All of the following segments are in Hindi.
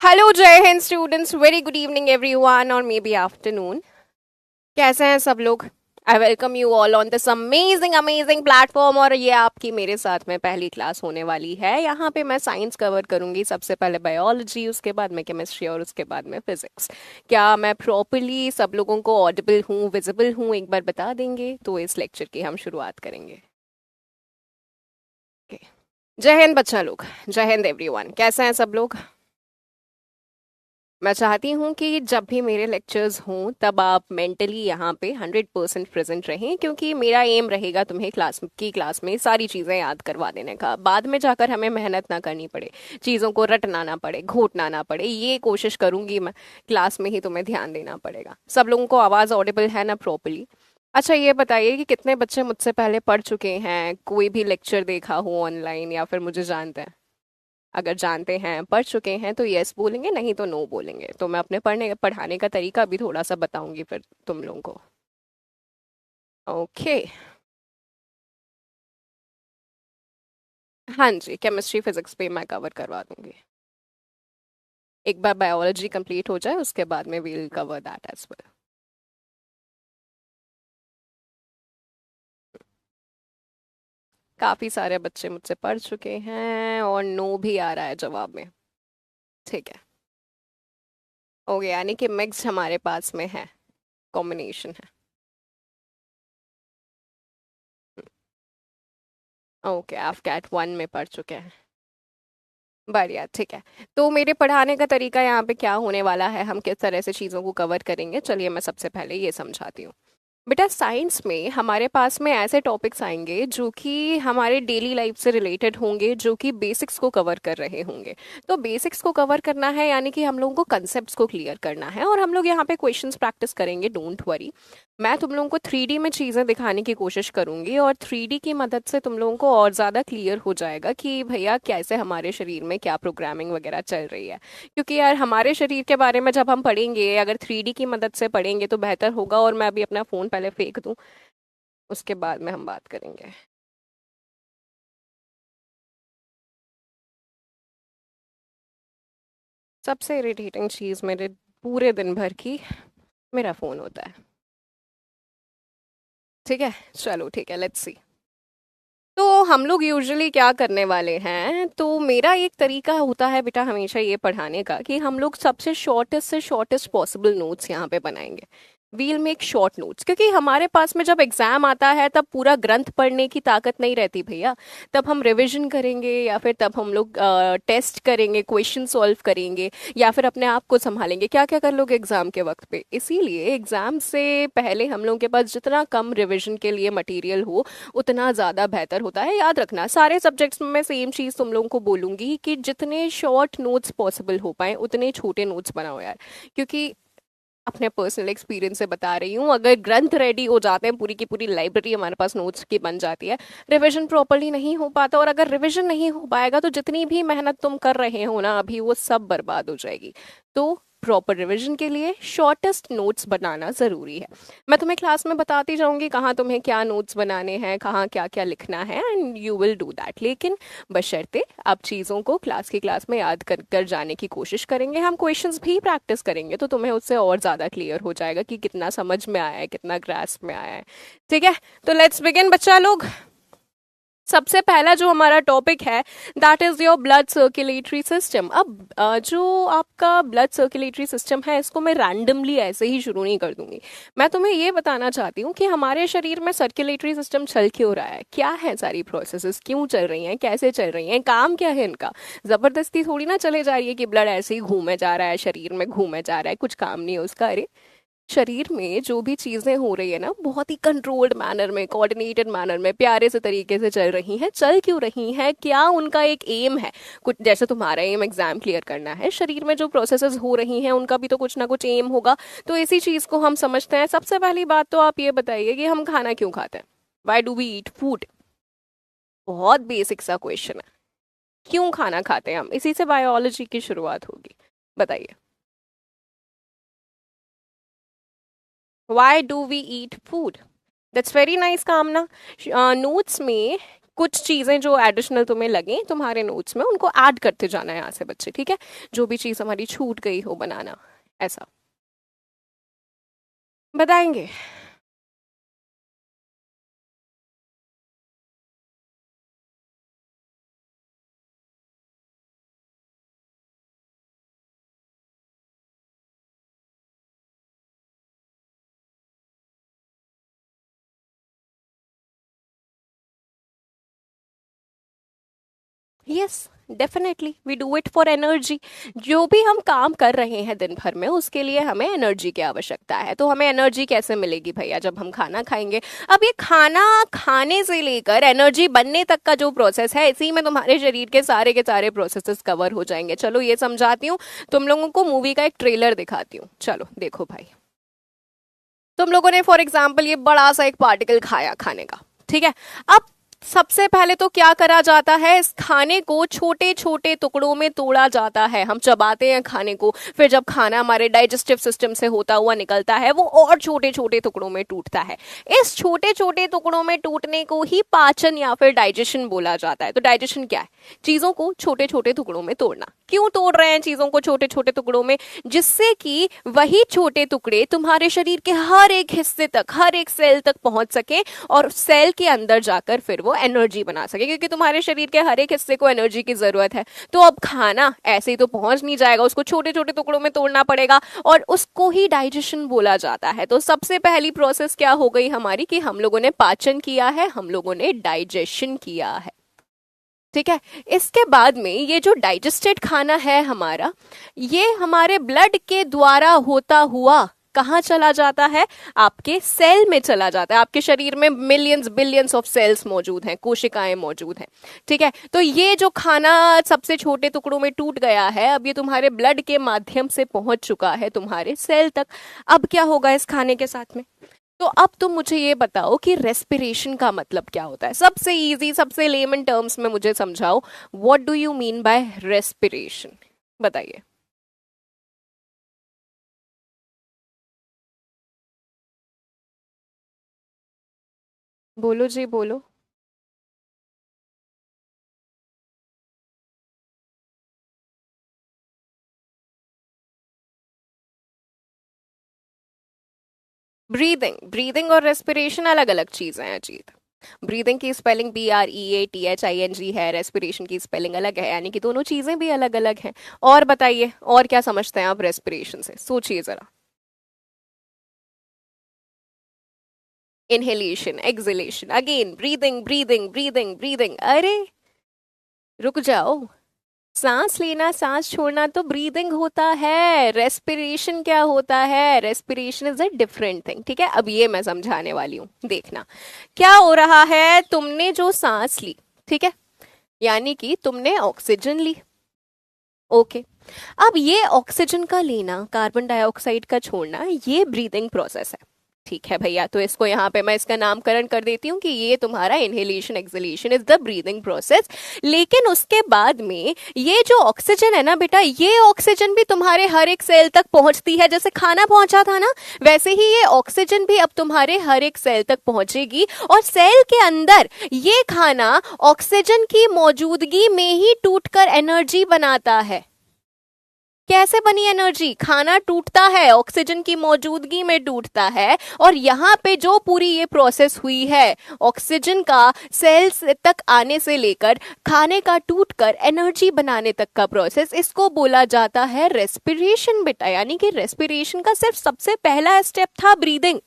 हेलो जय Hind students, very good evening everyone और मे बी आफ्टरनून। कैसे हैं सब लोग? I welcome you all on this amazing amazing platform. और ये आपकी मेरे साथ में पहली क्लास होने वाली है। यहाँ पे मैं साइंस कवर करूंगी, सबसे पहले बायोलॉजी, उसके बाद में केमिस्ट्री और उसके बाद में फिजिक्स। क्या मैं प्रॉपरली सब लोगों को ऑडिबल हूँ, विजिबल हूँ, एक बार बता देंगे तो इस लेक्चर की हम शुरुआत करेंगे। Okay. जय हिंद बच्चा लोग, जय हिंद एवरीवन। कैसे हैं सब लोग? मैं चाहती हूँ कि जब भी मेरे लेक्चर्स हों तब आप मेंटली यहाँ पे 100% प्रेजेंट रहें, क्योंकि मेरा एम रहेगा तुम्हें क्लास में सारी चीज़ें याद करवा देने का। बाद में जाकर हमें मेहनत ना करनी पड़े, चीज़ों को रटना ना पड़े, घोटना ना पड़े, ये कोशिश करूंगी मैं। क्लास में ही तुम्हें ध्यान देना पड़ेगा। सब लोगों को आवाज़ ऑडिबल है ना प्रॉपरली? अच्छा, ये बताइए कि कितने बच्चे मुझसे पहले पढ़ चुके हैं, कोई भी लेक्चर देखा हो ऑनलाइन, या फिर मुझे जानते हैं? अगर जानते हैं, पढ़ चुके हैं तो यस बोलेंगे, नहीं तो नो बोलेंगे। तो मैं अपने पढ़ाने का तरीका भी थोड़ा सा बताऊंगी फिर तुम लोगों को। ओके। हाँ जी, केमिस्ट्री फिजिक्स पे मैं कवर करवा दूंगी। एक बार बायोलॉजी कंप्लीट हो जाए उसके बाद में we'll cover that as well. काफी सारे बच्चे मुझसे पढ़ चुके हैं और नो भी आ रहा है जवाब में। ठीक है। हो गया, यानी कि मिक्स हमारे पास में है, कॉम्बिनेशन है। ओके, आप कैट वन में पढ़ चुके हैं। बढ़िया, ठीक है। तो मेरे पढ़ाने का तरीका यहाँ पे क्या होने वाला है, हम किस तरह से चीज़ों को कवर करेंगे, चलिए मैं सबसे पहले ये समझाती हूँ। बेटा, साइंस में हमारे पास में ऐसे टॉपिक्स आएंगे जो कि हमारे डेली लाइफ से रिलेटेड होंगे, जो कि बेसिक्स को कवर कर रहे होंगे। तो बेसिक्स को कवर करना है यानी कि हम लोगों को कंसेप्ट्स को क्लियर करना है, और हम लोग यहाँ पे क्वेश्चंस प्रैक्टिस करेंगे, डोंट वरी। मैं तुम लोगों को 3D में चीज़ें दिखाने की कोशिश करूंगी, और 3D की मदद से तुम लोगों को और ज़्यादा क्लियर हो जाएगा कि भैया कैसे हमारे शरीर में क्या प्रोग्रामिंग वगैरह चल रही है। क्योंकि यार, हमारे शरीर के बारे में जब हम पढ़ेंगे, अगर 3D की मदद से पढ़ेंगे तो बेहतर होगा। और मैं अभी अपना फ़ोन पहले फेंक दूं, उसके बाद में हम बात करेंगे। सबसे इरिटेटिंग चीज़ मेरे पूरे दिन भर की मेरा फ़ोन होता है। ठीक है, चलो ठीक है, लेट्स सी। तो हम लोग यूजुअली क्या करने वाले हैं, तो मेरा एक तरीका होता है बेटा हमेशा ये पढ़ाने का कि हम लोग सबसे शॉर्टेस्ट से शॉर्टेस्ट पॉसिबल नोट्स यहाँ पे बनाएंगे। वील मेक शॉर्ट नोट्स, क्योंकि हमारे पास में जब एग्जाम आता है तब पूरा ग्रंथ पढ़ने की ताकत नहीं रहती भैया। तब हम रिवीजन करेंगे, या फिर तब हम लोग टेस्ट करेंगे, क्वेश्चन सॉल्व करेंगे, या फिर अपने आप को संभालेंगे। क्या क्या कर लोगे एग्जाम के वक्त पे। इसीलिए एग्जाम से पहले हम लोगों के पास जितना कम रिवीजन के लिए मटेरियल हो, उतना ज़्यादा बेहतर होता है। याद रखना, सारे सब्जेक्ट्स में मैं सेम चीज़ तुम लोगों को बोलूंगी कि जितने शॉर्ट नोट्स पॉसिबल हो पाए उतने छोटे नोट्स बनाओ यार। क्योंकि अपने पर्सनल एक्सपीरियंस से बता रही हूँ, अगर ग्रंथ रेडी हो जाते हैं, पूरी की पूरी लाइब्रेरी हमारे पास नोट्स की बन जाती है, रिवीजन प्रॉपरली नहीं हो पाता, और अगर रिवीजन नहीं हो पाएगा तो जितनी भी मेहनत तुम कर रहे हो ना अभी, वो सब बर्बाद हो जाएगी। तो प्रॉपर रिवीजन के लिए शॉर्टेस्ट नोट्स बनाना ज़रूरी है। मैं तुम्हें क्लास में बताती जाऊंगी कहाँ तुम्हें क्या नोट्स बनाने हैं, कहाँ क्या क्या लिखना है, and you will do that. लेकिन बशर्ते आप चीज़ों को क्लास में याद कर कर जाने की कोशिश करेंगे, हम क्वेश्चंस भी प्रैक्टिस करेंगे, तो तुम्हें उससे और ज़्यादा क्लियर हो जाएगा कि कितना समझ में आया है, कितना ग्रास्प में आया है। ठीक है, तो लेट्स बिगिन बच्चा लोग। सबसे पहला जो हमारा टॉपिक है, that is your blood circulatory system. अब जो आपका ब्लड सर्कुलेटरी सिस्टम है, इसको मैं रैंडमली ऐसे ही शुरू नहीं कर दूंगी। मैं तुम्हें ये बताना चाहती हूँ कि हमारे शरीर में सर्कुलेटरी सिस्टम चल क्यों रहा है, क्या है सारी प्रोसेसेस, क्यों चल रही हैं, कैसे चल रही हैं, काम क्या है इनका। जबरदस्ती थोड़ी ना चले जा रही है कि ब्लड ऐसे ही घूमे जा रहा है, शरीर में घूमे जा रहा है, कुछ काम नहीं है उसका। अरे, शरीर में जो भी चीजें हो रही है ना, बहुत ही कंट्रोल्ड मैनर में, कोऑर्डिनेटेड मैनर में, प्यारे से तरीके से चल रही हैं। चल क्यों रही हैं, क्या उनका एक एम है? कुछ जैसे तुम्हारा एम एग्जाम क्लियर करना है, शरीर में जो प्रोसेसेस हो रही हैं उनका भी तो कुछ ना कुछ एम होगा। तो इसी चीज को हम समझते हैं। सबसे पहली बात तो आप ये बताइए कि हम खाना क्यों खाते हैं। Why do we eat food? बहुत बेसिक सा क्वेश्चन है। क्यों खाना खाते हैं हम, इसी से बायोलॉजी की शुरुआत होगी। बताइए, why do we eat food? That's very nice Kamna. Notes में कुछ चीजें जो एडिशनल तुम्हें लगे तुम्हारे नोट्स में उनको ऐड करते जाना है यहाँ से बच्चे, ठीक है? जो भी चीज हमारी छूट गई हो बनाना, ऐसा बताएंगे। Yes, definitely we do it for energy. जो भी हम काम कर रहे हैं दिन भर में उसके लिए हमें एनर्जी की आवश्यकता है। तो हमें एनर्जी कैसे मिलेगी भैया? जब हम खाना खाएंगे। अब ये खाना खाने से लेकर एनर्जी बनने तक का जो प्रोसेस है, इसी में तुम्हारे शरीर के सारे प्रोसेसेस कवर हो जाएंगे। चलो ये समझाती हूँ, तुम लोगों को मूवी का एक ट्रेलर दिखाती हूँ। चलो देखो भाई, तुम लोगों ने फॉर एग्जाम्पल ये बड़ा सा एक पार्टिकल खाया खाने का, ठीक है? अब सबसे पहले तो क्या करा जाता है, इस खाने को छोटे छोटे टुकड़ों में तोड़ा जाता है। हम चबाते हैं खाने को, फिर जब खाना हमारे डाइजेस्टिव सिस्टम से होता हुआ निकलता है वो और छोटे छोटे टुकड़ों में टूटता है। इस छोटे छोटे टुकड़ों में टूटने को ही पाचन या फिर डाइजेशन बोला जाता है। तो डाइजेशन क्या है? चीजों को छोटे छोटे टुकड़ों में तोड़ना। क्यों तोड़ रहे हैं चीजों को छोटे छोटे टुकड़ों में? जिससे कि वही छोटे टुकड़े तुम्हारे शरीर के हर एक हिस्से तक, हर एक सेल तक पहुंच सके और सेल के अंदर जाकर फिर वो एनर्जी बना सके, क्योंकि तुम्हारे शरीर के हर एक हिस्से को एनर्जी की जरूरत है। तो अब खाना ऐसे ही तो पहुंच नहीं जाएगा, उसको छोटे छोटे टुकड़ों में तोड़ना पड़ेगा और उसको ही डाइजेशन बोला जाता है। तो सबसे पहली प्रोसेस क्या हो गई हमारी कि हम लोगों ने पाचन किया है, हम लोगों ने डाइजेशन किया है, ठीक है? इसके बाद में ये जो डाइजेस्टेड खाना है हमारा, ये हमारे ब्लड के द्वारा होता हुआ कहाँ चला जाता है? आपके सेल में चला जाता है। आपके शरीर में मिलियंस बिलियंस ऑफ सेल्स मौजूद हैं, कोशिकाएं मौजूद हैं, ठीक है? तो ये जो खाना सबसे छोटे टुकड़ों में टूट गया है, अब ये तुम्हारे ब्लड के माध्यम से पहुंच चुका है तुम्हारे सेल तक। अब क्या होगा इस खाने के साथ में? तो अब तुम मुझे ये बताओ कि रेस्पिरेशन का मतलब क्या होता है? सबसे इजी, सबसे लेमन टर्म्स में मुझे समझाओ, what do you mean by respiration? बताइए। बोलो जी बोलो। ब्रीदिंग, ब्रीदिंग और रेस्पिरेशन अलग अलग चीजें हैं अजीत। ब्रीदिंग की स्पेलिंग BREATHING है, रेस्पिरेशन की स्पेलिंग अलग है, यानी कि दोनों चीजें भी अलग अलग हैं। और बताइए, और क्या समझते हैं आप रेस्पिरेशन से? सोचिए जरा। Inhalation, exhalation, again breathing breathing breathing breathing. अरे रुक जाओ, सांस लेना सांस छोड़ना तो ब्रीदिंग होता है। रेस्पिरेशन क्या होता है? Respiration is a different thing, ठीक है? अब ये मैं समझाने वाली हूँ, देखना क्या हो रहा है। तुमने जो सांस ली, ठीक है, यानी कि तुमने ऑक्सीजन ली, ओके। अब ये ऑक्सीजन का लेना, कार्बन डाइऑक्साइड का छोड़ना, ये ब्रीदिंग प्रोसेस है, ठीक है भैया? तो इसको यहाँ पे मैं इसका नामकरण कर देती हूँ कि ये तुम्हारा inhalation exhalation is the breathing process. लेकिन उसके बाद में ये जो ऑक्सीजन है ना बेटा, ये ऑक्सीजन भी तुम्हारे हर एक सेल तक पहुंचती है। जैसे खाना पहुंचा था ना, वैसे ही ये ऑक्सीजन भी अब तुम्हारे हर एक सेल तक पहुंचेगी और सेल के अंदर ये खाना ऑक्सीजन की मौजूदगी में ही टूटकर एनर्जी बनाता है। कैसे बनी एनर्जी? खाना टूटता है, ऑक्सीजन की मौजूदगी में टूटता है, और यहाँ पे जो पूरी ये प्रोसेस हुई है ऑक्सीजन का सेल्स तक आने से लेकर खाने का टूटकर एनर्जी बनाने तक का प्रोसेस, इसको बोला जाता है रेस्पिरेशन बेटा। यानी कि रेस्पिरेशन का सिर्फ सबसे पहला स्टेप था ब्रीदिंग,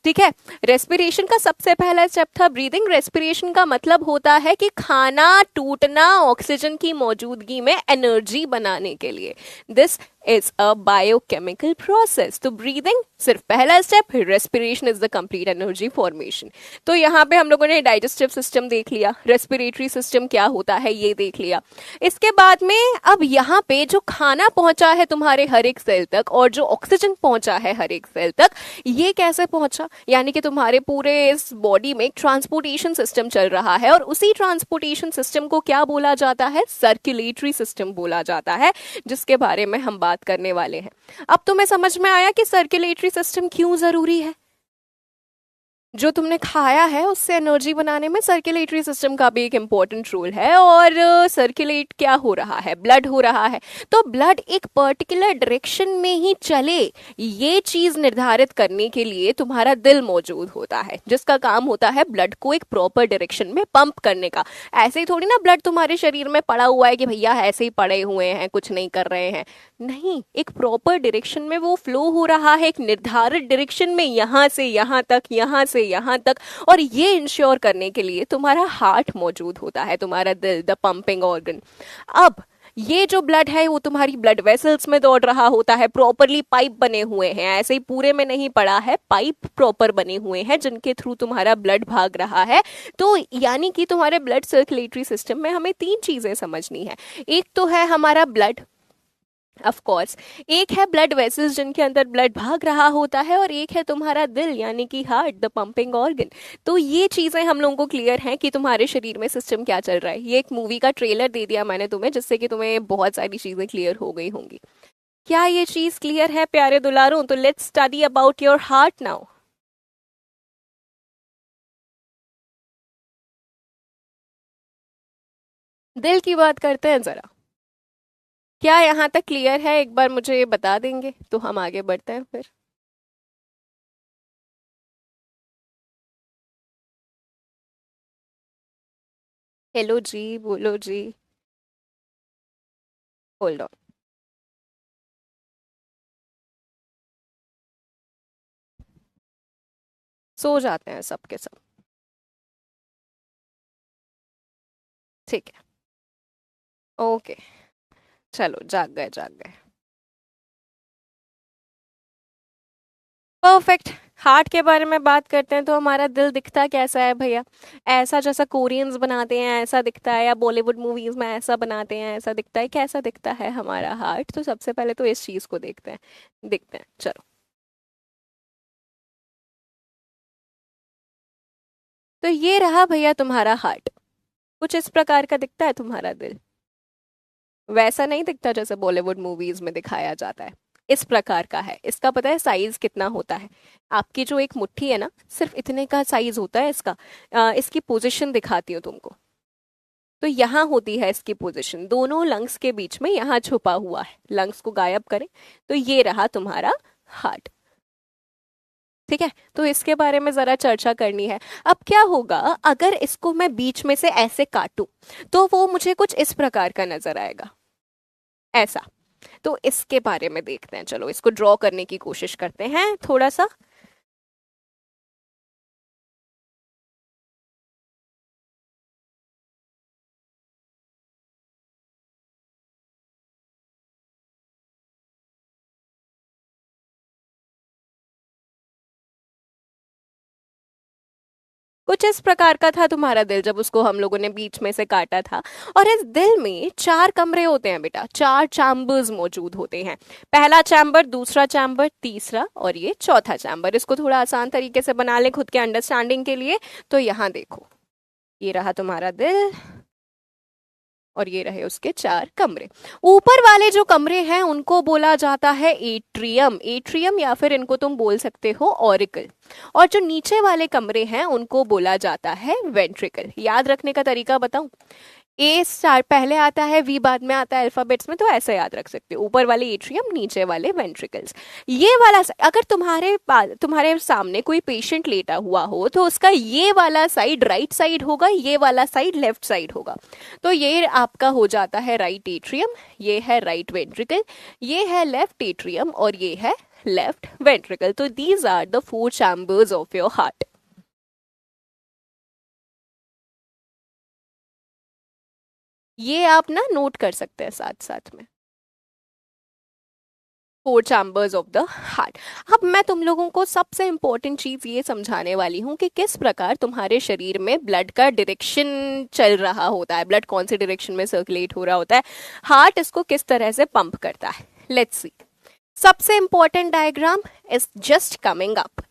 ठीक है? रेस्पिरेशन का सबसे पहला स्टेप था ब्रीदिंग। रेस्पिरेशन का मतलब होता है कि खाना टूटना ऑक्सीजन की मौजूदगी में एनर्जी बनाने के लिए। This is a biochemical process. तो ब्रीदिंग सिर्फ पहला step, respiration is the complete energy formation. तो यहाँ पे हम लोगों ने डाइजेस्टिव सिस्टम देख लिया, रेस्पिरेटरी सिस्टम क्या होता है ये देख लिया। इसके बाद में अब यहाँ पे जो खाना पहुंचा है तुम्हारे हर एक सेल तक और जो ऑक्सीजन पहुंचा है हर एक सेल तक, ये कैसे पहुंचा? यानी कि तुम्हारे पूरे इस बॉडी में एक ट्रांसपोर्टेशन सिस्टम चल रहा है और उसी ट्रांसपोर्टेशन सिस्टम को क्या बोला जाता है? सर्कुलेटरी सिस्टम बोला जाता है, जिसके बारे में हम बात करने वाले हैं। अब तुम्हें समझ में आया कि सर्कुलेटरी सिस्टम क्यों जरूरी है? जो तुमने खाया है उससे एनर्जी बनाने में सर्कुलेटरी सिस्टम का भी एक इम्पोर्टेंट रोल है। और सर्कुलेट क्या हो रहा है, ब्लड हो रहा है। तो ब्लड एक पर्टिकुलर डायरेक्शन में ही चले, ये चीज निर्धारित करने के लिए तुम्हारा दिल मौजूद होता है, जिसका काम होता है ब्लड को एक प्रॉपर डायरेक्शन में पंप करने का। ऐसे ही थोड़ी ना ब्लड तुम्हारे शरीर में पड़ा हुआ है कि भैया ऐसे ही पड़े हुए हैं कुछ नहीं कर रहे हैं। नहीं, एक प्रॉपर डायरेक्शन में वो फ्लो हो रहा है, एक निर्धारित डायरेक्शन में, यहां से यहां तक, यहां से यहां तक। और ये इंश्योर करने के लिए तुम्हारा हार्ट मौजूद होता है, तुम्हारा दिल, द पंपिंग ऑर्गन। अब ये जो ब्लड है वो तुम्हारी ब्लड वेसल्स में दौड़ रहा होता है, प्रॉपरली पाइप बने हुए हैं, ऐसे ही पूरे में नहीं पड़ा है, पाइप प्रॉपर बने हुए हैं जिनके थ्रू तुम्हारा ब्लड भाग रहा है। तो यानी कि तुम्हारे ब्लड सर्कुलेटरी सिस्टम में हमें तीन चीजें समझनी है। एक तो है हमारा ब्लड, ऑफ कोर्स, एक है ब्लड वेसल्स जिनके अंदर ब्लड भाग रहा होता है, और एक है तुम्हारा दिल यानी कि हार्ट, द पंपिंग ऑर्गन। तो ये चीजें हम लोगों को क्लियर हैं कि तुम्हारे शरीर में सिस्टम क्या चल रहा है। ये एक मूवी का ट्रेलर दे दिया मैंने तुम्हें, जिससे कि तुम्हें बहुत सारी चीजें क्लियर हो गई होंगी। क्या ये चीज क्लियर है प्यारे दुलारों? तो let's study about your heart now. दिल की बात करते हैं जरा। क्या यहाँ तक क्लियर है? एक बार मुझे बता देंगे तो हम आगे बढ़ते हैं फिर। हेलो जी, बोलो जी। Hold on. सो जाते हैं सबके सब। ठीक है। ओके। चलो, जाग गए जाग गए। परफेक्ट। हार्ट के बारे में बात करते हैं तो हमारा दिल दिखता कैसा है भैया? ऐसा जैसा कोरियंस बनाते हैं ऐसा दिखता है, या बॉलीवुड मूवीज में ऐसा बनाते हैं ऐसा दिखता है? कैसा दिखता है हमारा हार्ट? तो सबसे पहले तो इस चीज को देखते हैं चलो। तो ये रहा भैया तुम्हारा हार्ट। कुछ इस प्रकार का दिखता है तुम्हारा दिल। वैसा नहीं दिखता जैसे बॉलीवुड मूवीज में दिखाया जाता है। इस प्रकार का है। इसका पता है साइज कितना होता है? आपकी जो एक मुट्ठी है ना, सिर्फ इतने का साइज होता है इसका। इसकी पोजीशन दिखाती हूँ तुमको। तो यहाँ होती है इसकी पोजीशन, दोनों लंग्स के बीच में, यहाँ छुपा हुआ है। लंग्स को गायब करें तो ये रहा तुम्हारा हार्ट। ठीक है, तो इसके बारे में जरा चर्चा करनी है। अब क्या होगा अगर इसको मैं बीच में से ऐसे काटूं, तो वो मुझे कुछ इस प्रकार का नजर आएगा, ऐसा। तो इसके बारे में देखते हैं, चलो इसको ड्रॉ करने की कोशिश करते हैं थोड़ा सा। कुछ इस प्रकार का था तुम्हारा दिल जब उसको हम लोगों ने बीच में से काटा था। और इस दिल में चार कमरे होते हैं बेटा, चार चैम्बर्स मौजूद होते हैं। पहला चैम्बर, दूसरा चैम्बर, तीसरा और ये चौथा चैम्बर। इसको थोड़ा आसान तरीके से बना ले खुद के अंडरस्टैंडिंग के लिए। तो यहाँ देखो, ये रहा तुम्हारा दिल, और ये रहे उसके चार कमरे। ऊपर वाले जो कमरे हैं उनको बोला जाता है एट्रियम, एट्रियम, या फिर इनको तुम बोल सकते हो ऑरिकल। और जो नीचे वाले कमरे हैं उनको बोला जाता है वेंट्रिकल। याद रखने का तरीका बताऊं? ए स्टार पहले आता है, वी बाद में आता है अल्फाबेट्स में, तो ऐसे याद रख सकते हो, ऊपर वाले एट्रियम, नीचे वाले वेंट्रिकल्स। ये वाला अगर तुम्हारे सामने कोई पेशेंट लेटा हुआ हो तो उसका ये वाला साइड राइट साइड होगा, ये वाला साइड लेफ्ट साइड होगा। तो ये आपका हो जाता है राइट एट्रियम, ये है राइट वेंट्रिकल, ये है लेफ्ट एट्रियम, और ये है लेफ्ट वेंट्रिकल। तो these are the four chambers of your heart. ये आप ना नोट कर सकते हैं साथ साथ में। Four chambers of the heart. अब मैं तुम लोगों को सबसे इंपॉर्टेंट चीज ये समझाने वाली हूँ कि किस प्रकार तुम्हारे शरीर में ब्लड का डायरेक्शन चल रहा होता है, ब्लड कौन से डायरेक्शन में सर्कुलेट हो रहा होता है, हार्ट इसको किस तरह से पंप करता है। Let's see. सबसे important diagram is just coming up.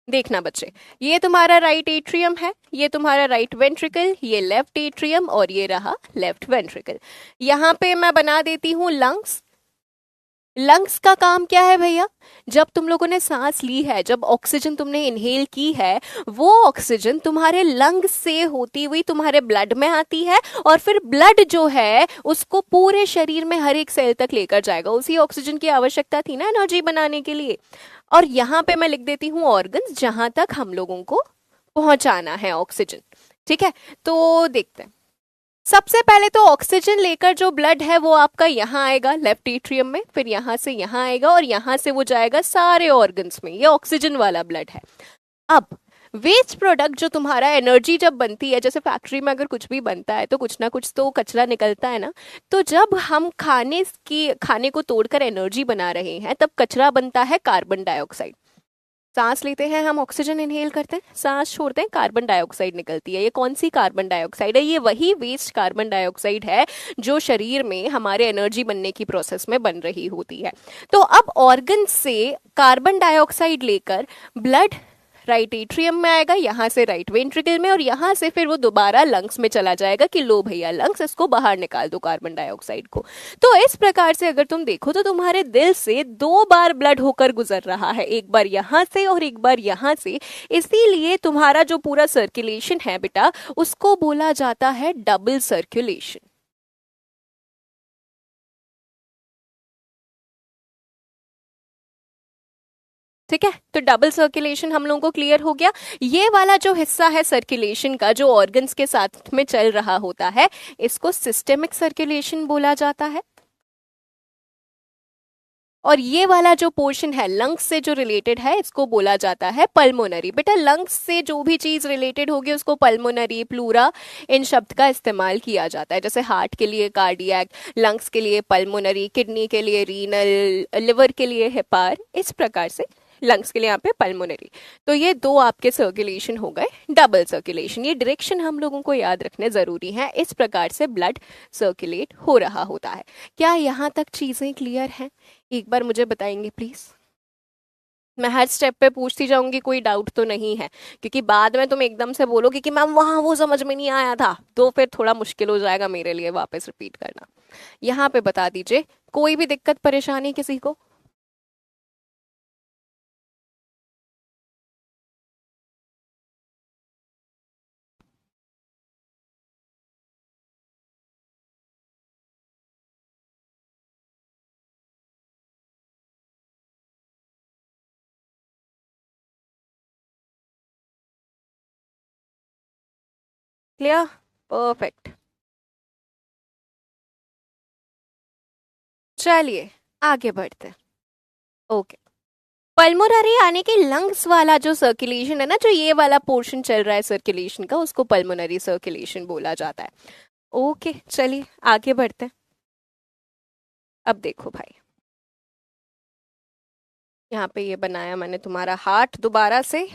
देखना बच्चे, ये तुम्हारा राइट एट्रियम है, ये तुम्हारा राइट वेंट्रिकल, ये लेफ्ट एट्रियम, और ये रहा लेफ्ट वेंट्रिकल। यहाँ पे मैं बना देती हूँ लंग्स। लंग्स का काम क्या है भैया? जब तुम लोगों ने सांस ली है, जब ऑक्सीजन तुमने इनहेल की है, वो ऑक्सीजन तुम्हारे लंग से होती हुई तुम्हारे ब्लड में आती है, और फिर ब्लड जो है उसको पूरे शरीर में हर एक सेल तक लेकर जाएगा। उसी ऑक्सीजन की आवश्यकता थी ना एनर्जी बनाने के लिए। और यहाँ पे मैं लिख देती हूँ ऑर्गन्स, जहां तक हम लोगों को पहुंचाना है ऑक्सीजन। ठीक है, तो देखते हैं। सबसे पहले तो ऑक्सीजन लेकर जो ब्लड है वो आपका यहाँ आएगा लेफ्ट एट्रियम में, फिर यहाँ से यहाँ आएगा और यहाँ से वो जाएगा सारे ऑर्गन्स में। ये ऑक्सीजन वाला ब्लड है। अब वेस्ट प्रोडक्ट जो तुम्हारा एनर्जी जब बनती है, जैसे फैक्ट्री में अगर कुछ भी बनता है तो कुछ ना कुछ तो कचरा निकलता है ना। तो जब हम खाने को तोड़कर एनर्जी बना रहे हैं तब कचरा बनता है कार्बन डाइऑक्साइड। सांस लेते हैं हम, ऑक्सीजन इनहेल करते हैं, सांस छोड़ते हैं, कार्बन डाइऑक्साइड निकलती है। ये कौन सी कार्बन डाइऑक्साइड है? ये वही वेस्ट कार्बन डाइऑक्साइड है जो शरीर में हमारे एनर्जी बनने की प्रोसेस में बन रही होती है। तो अब ऑर्गन से कार्बन डाइऑक्साइड लेकर ब्लड राइट एट्रियम में आएगा, यहाँ से राइट वेंट्रिकल में, और यहाँ से फिर वो दोबारा लंग्स में चला जाएगा कि लो भैया लंग्स, इसको बाहर निकाल दो कार्बन डाइऑक्साइड को। तो इस प्रकार से अगर तुम देखो तो तुम्हारे दिल से दो बार ब्लड होकर गुजर रहा है, एक बार यहाँ से और एक बार यहाँ से। इसीलिए तुम्हारा जो पूरा सर्कुलेशन है बेटा, उसको बोला जाता है डबल सर्कुलेशन। ठीक है, तो डबल सर्कुलेशन हम लोगों को क्लियर हो गया। ये वाला जो हिस्सा है सर्कुलेशन का, जो ऑर्गन्स के साथ में चल रहा होता है, इसको सिस्टेमिक सर्कुलेशन बोला जाता है। और ये वाला जो पोर्शन है लंग्स से जो रिलेटेड है, इसको बोला जाता है पल्मोनरी। बेटा लंग्स से जो भी चीज रिलेटेड होगी उसको पल्मोनरी, प्लूरा, इन शब्द का इस्तेमाल किया जाता है। जैसे हार्ट के लिए कार्डियक, लंग्स के लिए पल्मोनरी, किडनी के लिए रीनल, लिवर के लिए हेपार, इस प्रकार से लंग्स के लिए यहाँ पे पल्मोनरी। तो ये दो आपके सर्कुलेशन हो गए डबल सर्कुलेशन। ये डायरेक्शन हम लोगों को याद रखने जरूरी है। इस प्रकार से ब्लड सर्कुलेट हो रहा होता है। क्या यहाँ तक चीजें क्लियर हैं? एक बार मुझे बताएंगे प्लीज। मैं हर स्टेप पे पूछती जाऊंगी, कोई डाउट तो नहीं है? क्योंकि बाद में तुम एकदम से बोलोगे कि मैम वहां वो समझ में नहीं आया था, तो फिर थोड़ा मुश्किल हो जाएगा मेरे लिए वापस रिपीट करना। यहाँ पे बता दीजिए, कोई भी दिक्कत परेशानी किसी को? क्लियर? परफेक्ट। चलिए आगे बढ़ते हैं। ओके। पल्मोनरी यानी कि लंग्स वाला जो सर्कुलेशन है ना, जो ये वाला पोर्शन चल रहा है सर्कुलेशन का, उसको पल्मोनरी सर्कुलेशन बोला जाता है। ओके चलिए आगे बढ़ते हैं। अब देखो भाई, यहाँ पे ये बनाया मैंने तुम्हारा हार्ट दोबारा से।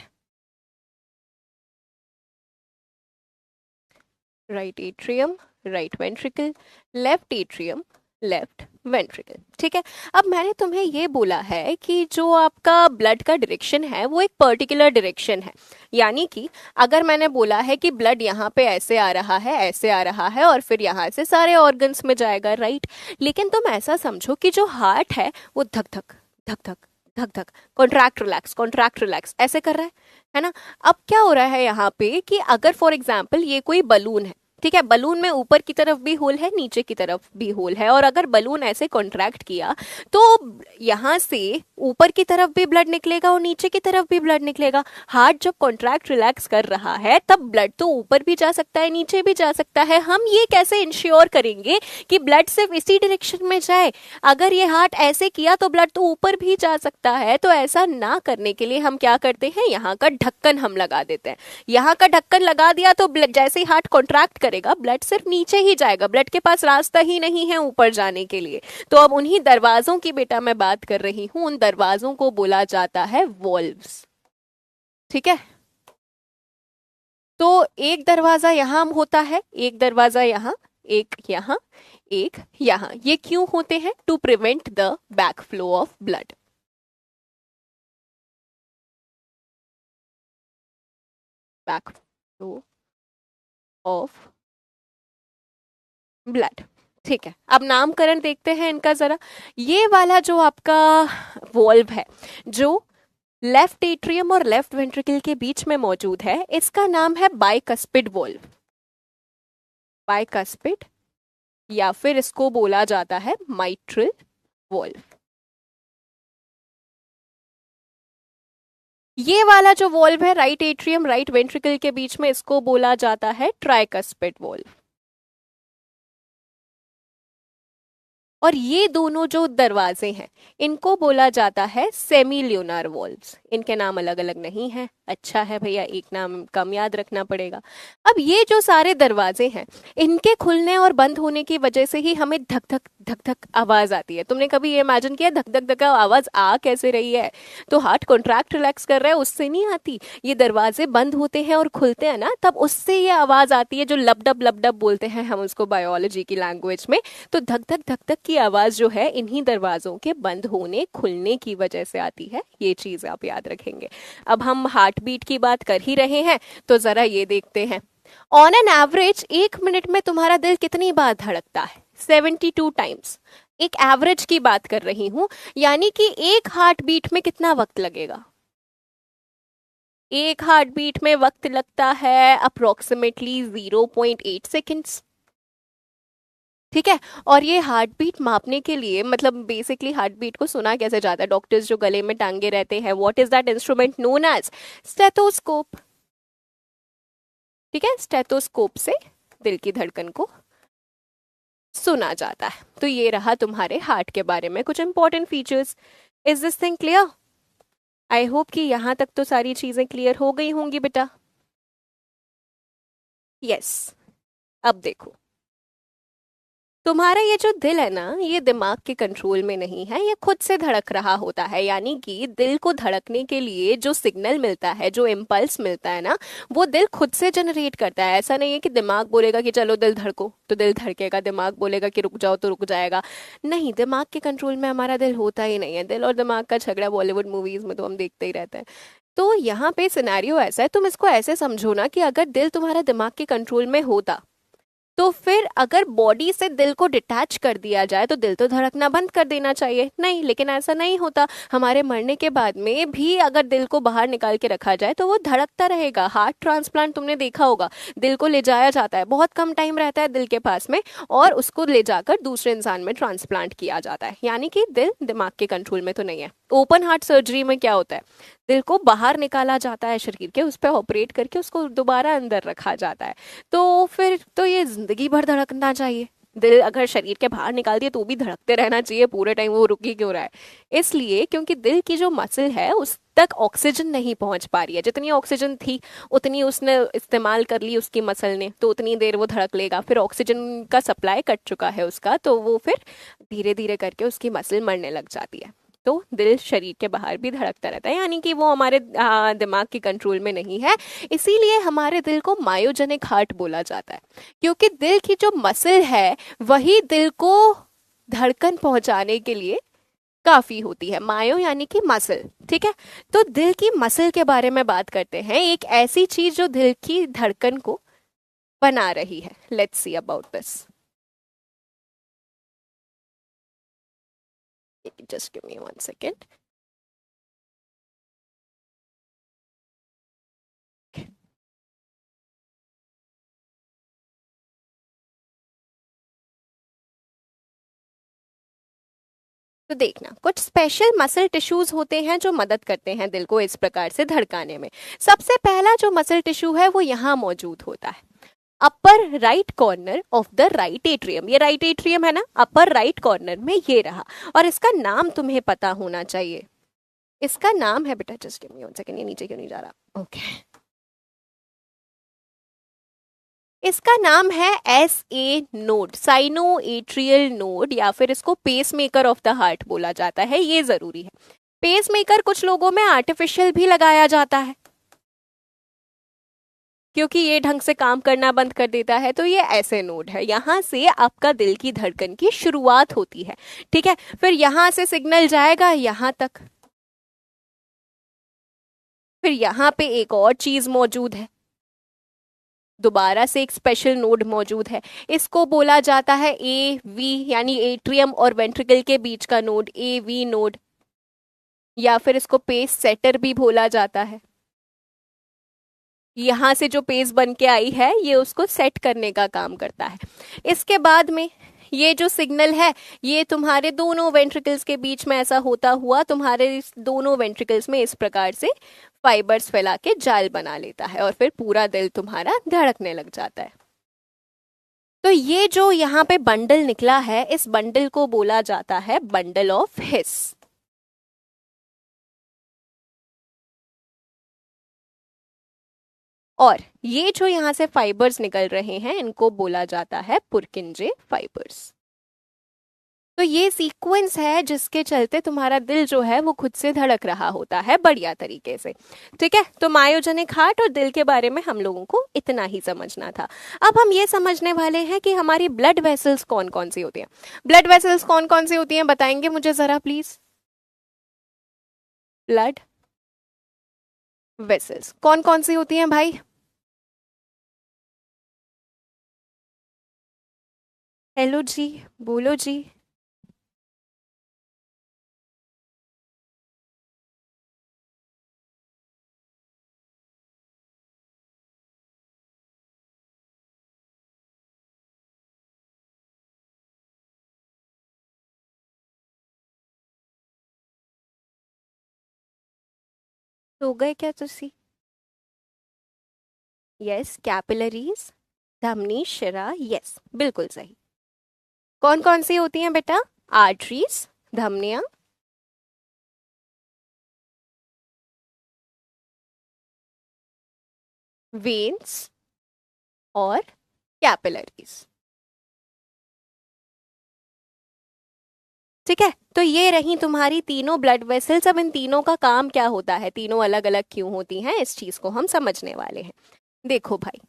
Right atrium, right ventricle, left atrium, left ventricle. ठीक है। अब मैंने तुम्हें ये बोला है कि जो आपका ब्लड का डायरेक्शन है वो एक पर्टिकुलर डायरेक्शन है। यानी कि अगर मैंने बोला है कि ब्लड यहाँ पे ऐसे आ रहा है, ऐसे आ रहा है, और फिर यहाँ से सारे ऑर्गन्स में जाएगा, राइट। लेकिन तुम ऐसा समझो कि जो हार्ट है वो धक धक धक धक धक धक, कॉन्ट्रैक्ट रिलैक्स ऐसे कर रहा है ना। अब क्या हो रहा है यहाँ पे कि अगर फॉर एग्जाम्पल ये कोई बलून है, ठीक है, बलून में ऊपर की तरफ भी होल है, नीचे की तरफ भी होल है, और अगर बलून ऐसे कॉन्ट्रैक्ट किया तो यहाँ से ऊपर की तरफ भी ब्लड निकलेगा और नीचे की तरफ भी ब्लड निकलेगा। हार्ट जब कॉन्ट्रैक्ट रिलैक्स कर रहा है तब ब्लड तो ऊपर भी जा सकता है, नीचे भी जा सकता है। हम ये कैसे इंश्योर करेंगे कि ब्लड सिर्फ इसी डायरेक्शन में जाए? अगर ये हार्ट ऐसे किया तो ब्लड तो ऊपर भी जा सकता है। तो ऐसा ना करने के लिए हम क्या करते हैं, यहाँ का ढक्कन हम लगा देते हैं। यहाँ का ढक्कन लगा दिया तो ब्लड जैसे ही हार्ट कॉन्ट्रैक्ट करेगा ब्लड सिर्फ नीचे ही जाएगा, ब्लड के पास रास्ता ही नहीं है ऊपर जाने के लिए। तो अब उन्हीं दरवाजों की बेटा मैं बात कर रही हूं, उन दरवाजों को बोला जाता है वॉल्व्स। ठीक है। तो एक दरवाजा यहां होता है, एक दरवाजा यहाँ, एक यहाँ, एक यहाँ। ये क्यों होते हैं? To prevent the back flow of blood. Back flow of blood. ठीक है, अब नामकरण देखते हैं इनका जरा। ये वाला जो आपका वॉल्व है, जो लेफ्ट एट्रियम और लेफ्ट वेंट्रिकल के बीच में मौजूद है, इसका नाम है बाइकस्पिड वॉल्व। बाइकस्पिड, या फिर इसको बोला जाता है माइट्रल वॉल्व। ये वाला जो वॉल्व है राइट एट्रियम राइट वेंट्रिकल के बीच में, इसको बोला जाता है ट्राइकस्पिड वॉल्व। और ये दोनों जो दरवाजे हैं, इनको बोला जाता है सेमी ल्यूनार वॉल्व्स। इनके नाम अलग अलग नहीं है। अच्छा है भैया, एक नाम कम याद रखना पड़ेगा। अब ये जो सारे दरवाजे हैं, इनके खुलने और बंद होने की वजह से ही हमें धक धक आवाज आती है। तुमने कभी ये इमेजिन किया धक धक धक आवाज आ कैसे रही है? तो हार्ट कॉन्ट्रैक्ट रिलैक्स कर रहा है, उससे नहीं आती। ये दरवाजे बंद होते हैं और खुलते हैं ना, तब उससे ये आवाज आती है, जो लब डब बोलते हैं हम उसको बायोलॉजी की लैंग्वेज में। तो धक धक की आवाज जो है, इन्हीं दरवाजों के बंद होने खुलने की वजह से आती है। ये चीज आप याद रखेंगे। अब हम हार्ट बीट की बात कर ही रहे हैं, तो जरा ये देखते हैं। ऑन एन एवरेज 1 मिनट में तुम्हारा दिल कितनी बार धड़कता है? 72 टाइम्स। एक एवरेज की बात कर रही हूं, यानी कि एक हार्ट बीट में कितना वक्त लगेगा? एक हार्ट बीट में वक्त लगता है अप्रोक्सीमेटली 0.8 सेकेंड्स। ठीक है। और ये हार्ट बीट मापने के लिए, मतलब बेसिकली हार्ट बीट को सुना कैसे जाता है? डॉक्टर्स जो गले में टांगे रहते हैं, what is that instrument known as? Stethoscope. ठीक है, स्टेथोस्कोप से दिल की धड़कन को सुना जाता है। तो ये रहा तुम्हारे हार्ट के बारे में कुछ important features. Is this thing clear? I hope कि यहां तक तो सारी चीजें क्लियर हो गई होंगी बेटा। यस। अब देखो, तुम्हारा ये जो दिल है ना, ये दिमाग के कंट्रोल में नहीं है, ये खुद से धड़क रहा होता है। यानी कि दिल को धड़कने के लिए जो सिग्नल मिलता है, जो इम्पल्स मिलता है ना, वो दिल खुद से जनरेट करता है। ऐसा नहीं है कि दिमाग बोलेगा कि चलो दिल धड़को तो दिल धड़केगा, दिमाग बोलेगा कि रुक जाओ तो रुक जाएगा। नहीं, दिमाग के कंट्रोल में हमारा दिल होता ही नहीं है। दिल और दिमाग का झगड़ा बॉलीवुड मूवीज में तो हम देखते ही रहते हैं। तो यहाँ पे सिनेरियो ऐसा है, तुम इसको ऐसे समझो ना कि अगर दिल तुम्हारा दिमाग के कंट्रोल में होता, तो फिर अगर बॉडी से दिल को डिटैच कर दिया जाए तो दिल तो धड़कना बंद कर देना चाहिए। नहीं, लेकिन ऐसा नहीं होता। हमारे मरने के बाद में भी अगर दिल को बाहर निकाल के रखा जाए तो वो धड़कता रहेगा। हार्ट ट्रांसप्लांट तुमने देखा होगा, दिल को ले जाया जाता है, बहुत कम टाइम रहता है दिल के पास में, और उसको ले जाकर दूसरे इंसान में ट्रांसप्लांट किया जाता है। यानी कि दिल दिमाग के कंट्रोल में तो नहीं है। ओपन हार्ट सर्जरी में क्या होता है? दिल को बाहर निकाला जाता है शरीर के, उस पर ऑपरेट करके उसको दोबारा अंदर रखा जाता है। तो फिर तो ये जिंदगी भर धड़कना चाहिए। दिल अगर शरीर के बाहर निकाल दिए तो भी धड़कते रहना चाहिए पूरे टाइम, वो रुक ही क्यों रहा है? इसलिए क्योंकि दिल की जो मसल है उस तक ऑक्सीजन नहीं पहुंच पा रही है। जितनी ऑक्सीजन थी उतनी उसने इस्तेमाल कर ली उसकी मसल ने, तो उतनी देर वो धड़क लेगा। फिर ऑक्सीजन का सप्लाई कट चुका है उसका, तो वो फिर धीरे धीरे करके उसकी मसल मरने लग जाती है। तो दिल शरीर के बाहर भी धड़कता रहता है, यानी कि वो हमारे दिमाग के कंट्रोल में नहीं है। इसीलिए हमारे दिल को मायोजेनिक हार्ट बोला जाता है, क्योंकि दिल की जो मसल है वही दिल को धड़कन पहुंचाने के लिए काफी होती है। मायो यानी कि मसल। ठीक है, तो दिल की मसल के बारे में बात करते हैं, एक ऐसी चीज जो दिल की धड़कन को बना रही है। Let's see about this. Just give me 1 second. तो देखना, कुछ स्पेशल मसल टिश्यूज होते हैं जो मदद करते हैं दिल को इस प्रकार से धड़काने में। सबसे पहला जो मसल टिश्यू है वो यहाँ मौजूद होता है, upper right corner of the right atrium. ये राइट एट्रियम है ना, अपर राइट कॉर्नर में ये रहा। और इसका नाम तुम्हें पता होना चाहिए। इसका नाम है बेटा, जस्ट गिव मी 1 सेकेंड, ये नीचे क्यों नहीं जा रहा? ओके। इसका नाम है SA node, sino atrial node, या फिर इसको pacemaker of the heart बोला जाता है। ये जरूरी है। पेस मेकर कुछ लोगों में आर्टिफिशियल भी लगाया जाता है, क्योंकि ये ढंग से काम करना बंद कर देता है। तो ये ऐसे नोड है, यहां से आपका दिल की धड़कन की शुरुआत होती है। ठीक है, फिर यहां से सिग्नल जाएगा यहां तक। फिर यहां पे एक और चीज मौजूद है, दोबारा से एक स्पेशल नोड मौजूद है, इसको बोला जाता है ए वी, यानी एट्रियम और वेंट्रिकल के बीच का नोड, ए वी नोड, या फिर इसको पेस सेटर भी बोला जाता है। यहाँ से जो पेस बन के आई है ये उसको सेट करने का काम करता है। इसके बाद में ये जो सिग्नल है ये तुम्हारे दोनों वेंट्रिकल्स के बीच में ऐसा होता हुआ तुम्हारे इस दोनों वेंट्रिकल्स में इस प्रकार से फाइबर्स फैला के जाल बना लेता है और फिर पूरा दिल तुम्हारा धड़कने लग जाता है। तो ये जो यहाँ पे बंडल निकला है इस बंडल को बोला जाता है बंडल ऑफ हिस। और ये जो यहाँ से फाइबर्स निकल रहे हैं इनको बोला जाता है पुरकिंजे फाइबर्स। तो ये सीक्वेंस है जिसके चलते तुम्हारा दिल जो है वो खुद से धड़क रहा होता है बढ़िया तरीके से। ठीक है, तो मायोजेनिक हार्ट और दिल के बारे में हम लोगों को इतना ही समझना था। अब हम ये समझने वाले हैं कि हमारी ब्लड वेसल्स कौन कौन सी होती हैं। ब्लड वेसल्स कौन कौन सी होती हैं बताएंगे मुझे जरा प्लीज। ब्लड वेसल्स कौन कौन सी होती हैं भाई? हेलो जी, बोलो जी। सो गए क्या तुसी? यस, कैपिलरीज, धमनी, शिरा, यस बिल्कुल सही। कौन कौन सी होती हैं बेटा? आर्टरीज, धमनियां, वेन्स और कैपिलरीज। ठीक है, तो ये रही तुम्हारी तीनों ब्लड वेसल्स। अब इन तीनों का काम क्या होता है, तीनों अलग अलग क्यों होती हैं, इस चीज को हम समझने वाले हैं। देखो भाई,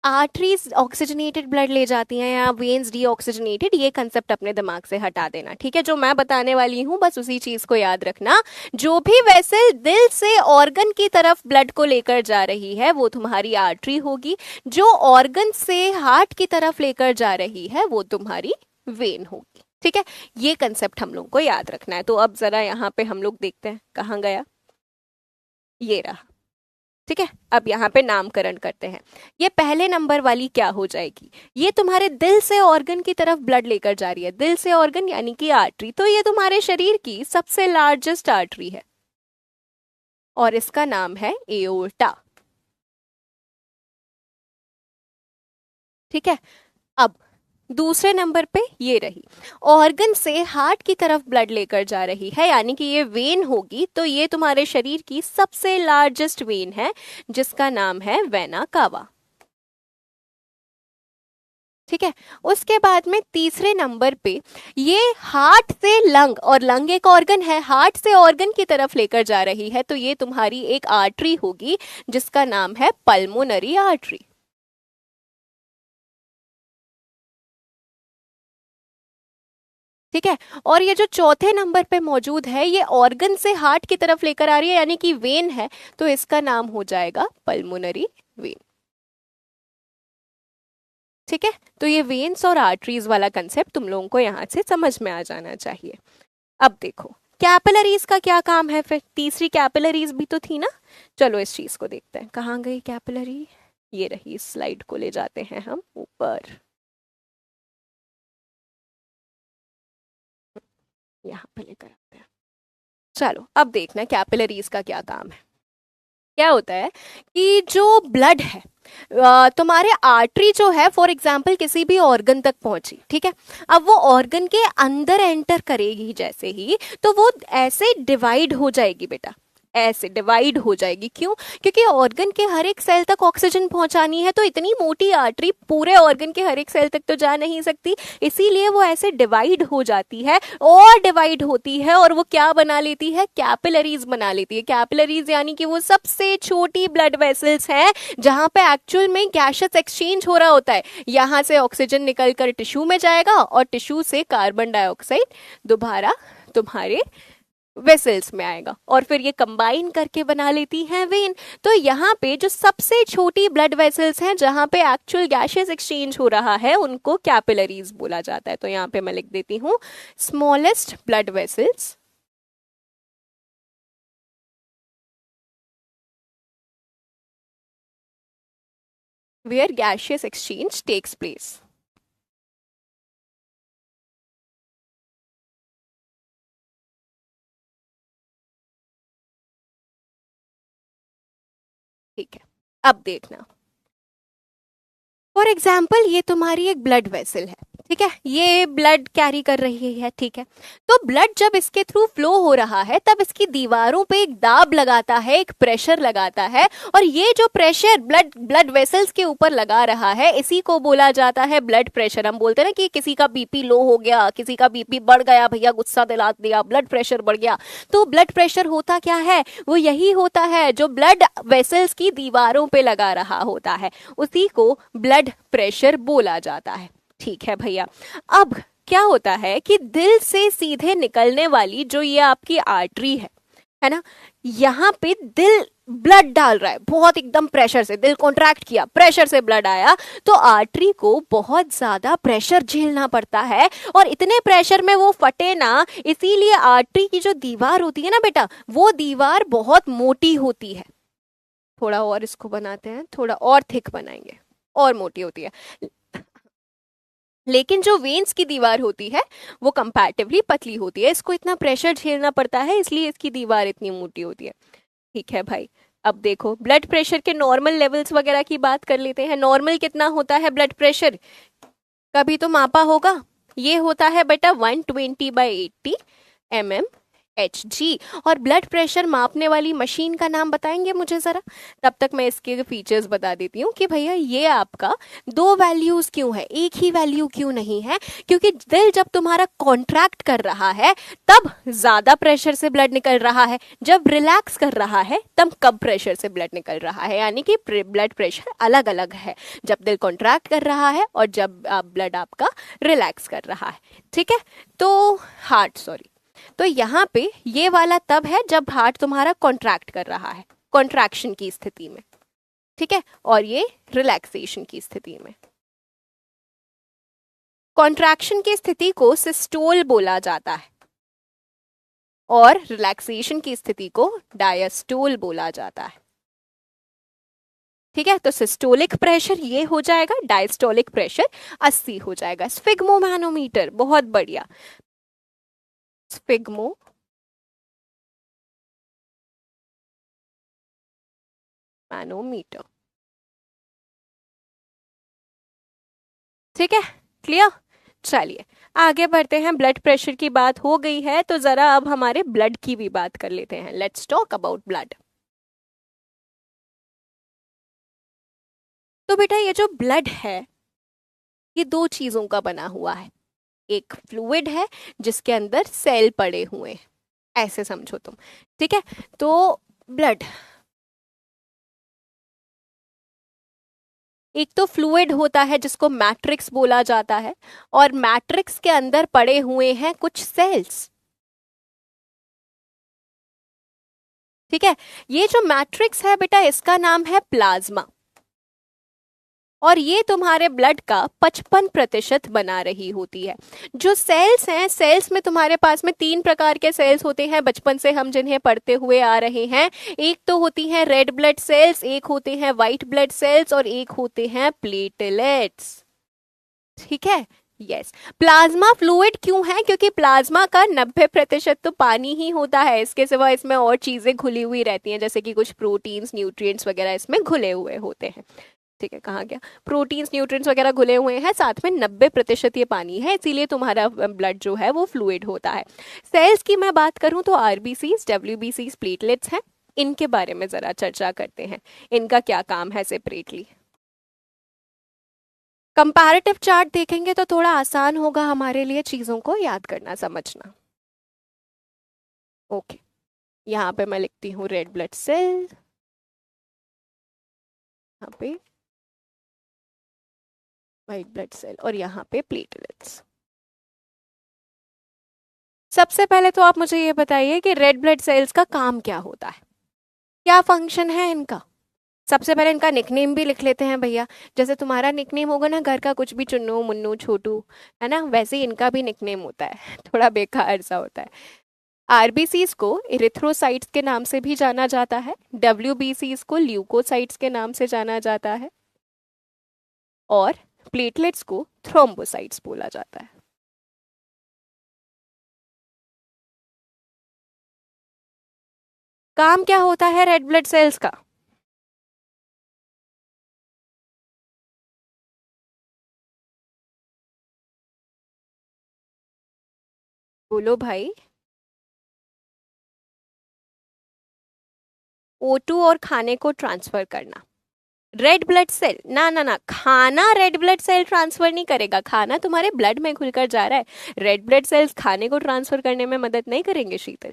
आर्टरीज ऑक्सीजनेटेड ब्लड ले जाती हैं या वेन्स डीऑक्सीजनेटेड, ये कंसेप्ट अपने दिमाग से हटा देना। ठीक है, जो मैं बताने वाली हूँ बस उसी चीज को याद रखना। जो भी वेसल दिल से ऑर्गन की तरफ ब्लड को लेकर जा रही है वो तुम्हारी आर्टरी होगी, जो ऑर्गन से हार्ट की तरफ लेकर जा रही है वो तुम्हारी वेन होगी। ठीक है, ये कंसेप्ट हम लोग को याद रखना है। तो अब जरा यहाँ पे हम लोग देखते हैं कहाँ गया, ये रहा। ठीक है, अब यहाँ पे नामकरण करते हैं। ये पहले नंबर वाली क्या हो जाएगी, ये तुम्हारे दिल से ऑर्गन की तरफ ब्लड लेकर जा रही है। दिल से ऑर्गन यानी कि आर्टरी, तो ये तुम्हारे शरीर की सबसे लार्जेस्ट आर्टरी है और इसका नाम है एओर्टा। ठीक है, अब दूसरे नंबर पे ये रही, ऑर्गन से हार्ट की तरफ ब्लड लेकर जा रही है यानी कि ये वेन होगी। तो ये तुम्हारे शरीर की सबसे लार्जेस्ट वेन है जिसका नाम है वेना कावा। ठीक है, उसके बाद में तीसरे नंबर पे ये हार्ट से लंग, और लंग एक ऑर्गन है, हार्ट से ऑर्गन की तरफ लेकर जा रही है तो ये तुम्हारी एक आर्टरी होगी जिसका नाम है पल्मोनरी आर्टरी। ठीक है, और ये जो चौथे नंबर पे मौजूद है ये ऑर्गन से हार्ट की तरफ लेकर आ रही है यानी कि वेन है, तो इसका नाम हो जाएगा पल्मोनरी वेन। ठीक है, तो ये वेन्स और आर्टरीज वाला कंसेप्ट तुम लोगों को यहाँ से समझ में आ जाना चाहिए। अब देखो कैपिलरीज का क्या काम है, फिर तीसरी कैपिलरीज भी तो थी ना। चलो इस चीज को देखते हैं, कहाँ गई कैपिलरी। ये रही, इस स्लाइड को ले जाते हैं हम ऊपर, यहाँ पे लेकर आते हैं। चलो अब देखना कैपिलरीज का क्या काम है। क्या होता है कि जो ब्लड है, तुम्हारे आर्टरी जो है फॉर एग्जाम्पल किसी भी ऑर्गन तक पहुंची, ठीक है, अब वो ऑर्गन के अंदर एंटर करेगी जैसे ही, तो वो ऐसे डिवाइड हो जाएगी बेटा, ऐसे डिवाइड हो जाएगी। क्यों? क्योंकि ऑर्गन के हर एक सेल तक ऑक्सीजन पहुंचानी है, तो इतनी मोटी आर्टरी पूरे ऑर्गन के हर एक सेल तक तो जा नहीं सकती, इसीलिए वो ऐसे डिवाइड हो जाती है और डिवाइड होती है और वो क्या बना लेती है, कैपिलरीज बना लेती है। कैपिलरीज यानी कि वो सबसे छोटी ब्लड वेसल्स हैं जहां पे एक्चुअल में गैसेस एक्सचेंज हो रहा होता है। यहां से ऑक्सीजन निकलकर टिश्यू में जाएगा और टिश्यू से कार्बन डाइऑक्साइड दोबारा तुम्हारे वेसल्स में आएगा और फिर ये कंबाइन करके बना लेती हैं वेन। तो यहाँ पे जो सबसे छोटी ब्लड वेसल्स हैं जहाँ पे एक्चुअल गैसेस एक्सचेंज हो रहा है उनको कैपिलरीज बोला जाता है। तो यहाँ पे मैं लिख देती हूँ smallest blood vessels where gaseous exchange takes place. ठीक है, अब देखना, फॉर एग्जाम्पल ये तुम्हारी एक ब्लड वेसल है, ठीक है, ये ब्लड कैरी कर रही है, ठीक है। तो ब्लड जब इसके थ्रू फ्लो हो रहा है तब इसकी दीवारों पे एक दाब लगाता है, एक प्रेशर लगाता है, और ये जो प्रेशर ब्लड ब्लड वेसल्स के ऊपर लगा रहा है इसी को बोला जाता है ब्लड प्रेशर। हम बोलते हैं ना कि किसी का बीपी लो हो गया, किसी का बीपी बढ़ गया, भैया गुस्सा दिला दिया, ब्लड प्रेशर बढ़ गया। तो ब्लड प्रेशर होता क्या है, वो यही होता है जो ब्लड वेसल्स की दीवारों पे लगा रहा होता है, उसी को ब्लड प्रेशर बोला जाता है। ठीक है भैया, अब क्या होता है कि दिल से सीधे निकलने वाली जो ये आपकी आर्टरी है ना, यहाँ पे दिल ब्लड डाल रहा है बहुत एकदम प्रेशर से, दिल कॉन्ट्रैक्ट किया, प्रेशर से ब्लड आया, तो आर्टरी को बहुत ज्यादा प्रेशर झेलना पड़ता है और इतने प्रेशर में वो फटे ना, इसीलिए आर्टरी की जो दीवार होती है ना बेटा, वो दीवार बहुत मोटी होती है। थोड़ा और इसको बनाते हैं, थोड़ा और थिक बनाएंगे, और मोटी होती है। लेकिन जो वेन्स की दीवार होती है वो कंपैरेटिवली पतली होती है, इसको इतना प्रेशर झेलना पड़ता है इसलिए इसकी दीवार इतनी मोटी होती है। ठीक है भाई, अब देखो ब्लड प्रेशर के नॉर्मल लेवल्स वगैरह की बात कर लेते हैं। नॉर्मल कितना होता है ब्लड प्रेशर, कभी तो मापा होगा, ये होता है बेटा 120/80 mm और ब्लड प्रेशर मापने वाली मशीन का नाम बताएंगे मुझे जरा, तब तक मैं इसके फीचर्स बता देती हूँ कि भैया ये आपका दो वैल्यूज क्यों है, एक ही वैल्यू क्यों नहीं है, क्योंकि दिल जब तुम्हारा कॉन्ट्रैक्ट कर रहा है तब ज्यादा प्रेशर से ब्लड निकल रहा है, जब रिलैक्स कर रहा है तब कम प्रेशर से ब्लड निकल रहा है, यानी कि ब्लड प्रेशर अलग अलग है जब दिल कॉन्ट्रैक्ट कर रहा है और जब ब्लड आपका रिलैक्स कर रहा है। ठीक है, तो हार्ट सॉरी, तो यहाँ पे ये वाला तब है जब हार्ट तुम्हारा कॉन्ट्रैक्ट कर रहा है, कॉन्ट्रैक्शन की स्थिति में, ठीक है, और ये रिलैक्सेशन की स्थिति में। कॉन्ट्रैक्शन की स्थिति को सिस्टोल बोला जाता है और रिलैक्सेशन की स्थिति को डायस्टोल बोला जाता है। ठीक है, तो सिस्टोलिक प्रेशर ये हो जाएगा, डायस्टोलिक प्रेशर 80 हो जाएगा। स्फिग्मोमैनोमीटर, बहुत बढ़िया, स्फिग्मो मैनोमीटर। ठीक है, क्लियर। चलिए आगे बढ़ते हैं, ब्लड प्रेशर की बात हो गई है तो जरा अब हमारे ब्लड की भी बात कर लेते हैं। Let's talk about blood. तो बेटा ये जो ब्लड है ये दो चीजों का बना हुआ है, एक फ्लूइड है जिसके अंदर सेल पड़े हुए हैं, ऐसे समझो तुम। ठीक है, तो ब्लड एक तो फ्लूइड होता है जिसको मैट्रिक्स बोला जाता है, और मैट्रिक्स के अंदर पड़े हुए हैं कुछ सेल्स। ठीक है, ये जो मैट्रिक्स है बेटा इसका नाम है प्लाज्मा, और ये तुम्हारे ब्लड का 55% बना रही होती है। जो सेल्स हैं, सेल्स में तुम्हारे पास में तीन प्रकार के सेल्स होते हैं बचपन से हम जिन्हें पढ़ते हुए आ रहे हैं। एक तो होती हैं रेड ब्लड सेल्स, एक होते हैं व्हाइट ब्लड सेल्स, और एक होते हैं प्लेटलेट्स। ठीक है, यस। प्लाज्मा फ्लूइड क्यों है, क्योंकि प्लाज्मा का 90% तो पानी ही होता है, इसके सिवा इसमें और चीजें घुली हुई रहती हैं जैसे कि कुछ प्रोटीन्स न्यूट्रिएंट्स वगैरह इसमें घुले हुए होते हैं। ठीक है, कहाँ गया, प्रोटीन्स न्यूट्रिएंट्स वगैरह घुले हुए हैं, साथ में 90% ये पानी है, इसीलिए तुम्हारा ब्लड जो है वो फ्लूइड होता है। सेल्स की मैं बात करूं तो आरबीसीज, डब्ल्यूबीसीज, प्लेटलेट्स हैं, इनके बारे में जरा चर्चा करते हैं, इनका क्या काम है सेपरेटली। कंपैरेटिव चार्ट देखेंगे तो थोड़ा आसान होगा हमारे लिए चीजों को याद करना समझना। ओके, यहाँ पे मैं लिखती हूँ रेड ब्लड सेल, यहाँ पे व्हाइट ब्लड सेल, और यहाँ पे प्लेटलेट्स। सबसे पहले तो आप मुझे ये बताइए कि रेड ब्लड सेल्स का काम क्या होता है, क्या फंक्शन है इनका। सबसे पहले इनका निकनेम भी लिख लेते हैं भैया। जैसे तुम्हारा निकनेम होगा ना घर का, कुछ भी चुन्नू मुन्नू छोटू, है ना, वैसे ही इनका भी निकनेम होता है थोड़ा बेकार सा होता है। आरबीसीज को इरिथ्रोसाइट्स के नाम से भी जाना जाता है, डब्ल्यूबीसीज को ल्यूकोसाइट्स के नाम से जाना जाता है, और प्लेटलेट्स को थ्रोम्बोसाइट्स बोला जाता है। काम क्या होता है रेड ब्लड सेल्स का? बोलो भाई। O2 और खाने को ट्रांसफर करना। रेड ब्लड सेल ना ना ना, खाना रेड ब्लड सेल ट्रांसफर नहीं करेगा, खाना तुम्हारे ब्लड में खुलकर जा रहा है, रेड ब्लड सेल्स खाने को ट्रांसफर करने में मदद नहीं करेंगे शीतल।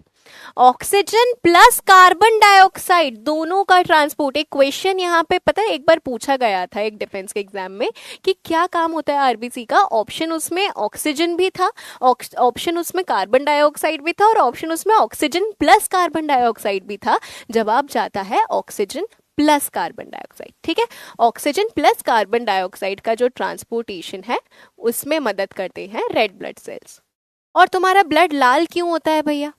ऑक्सीजन प्लस कार्बन डाइऑक्साइड दोनों का ट्रांसपोर्ट। एक क्वेश्चन यहाँ पे पता है एक बार पूछा गया था एक डिफेंस के एग्जाम में कि क्या काम होता है आरबीसी का, ऑप्शन उसमें ऑक्सीजन भी था, ऑप्शन उसमें कार्बन डाइऑक्साइड भी था, और ऑप्शन उसमें ऑक्सीजन प्लस कार्बन डाइऑक्साइड भी था। जवाब जाता है ऑक्सीजन प्लस कार्बन डाइऑक्साइड। ठीक है, ऑक्सीजन प्लस कार्बन डाइऑक्साइड का जो ट्रांसपोर्टेशन है उसमें मदद करते हैं रेड ब्लड सेल्स। और तुम्हारा ब्लड लाल क्यों होता है भैया?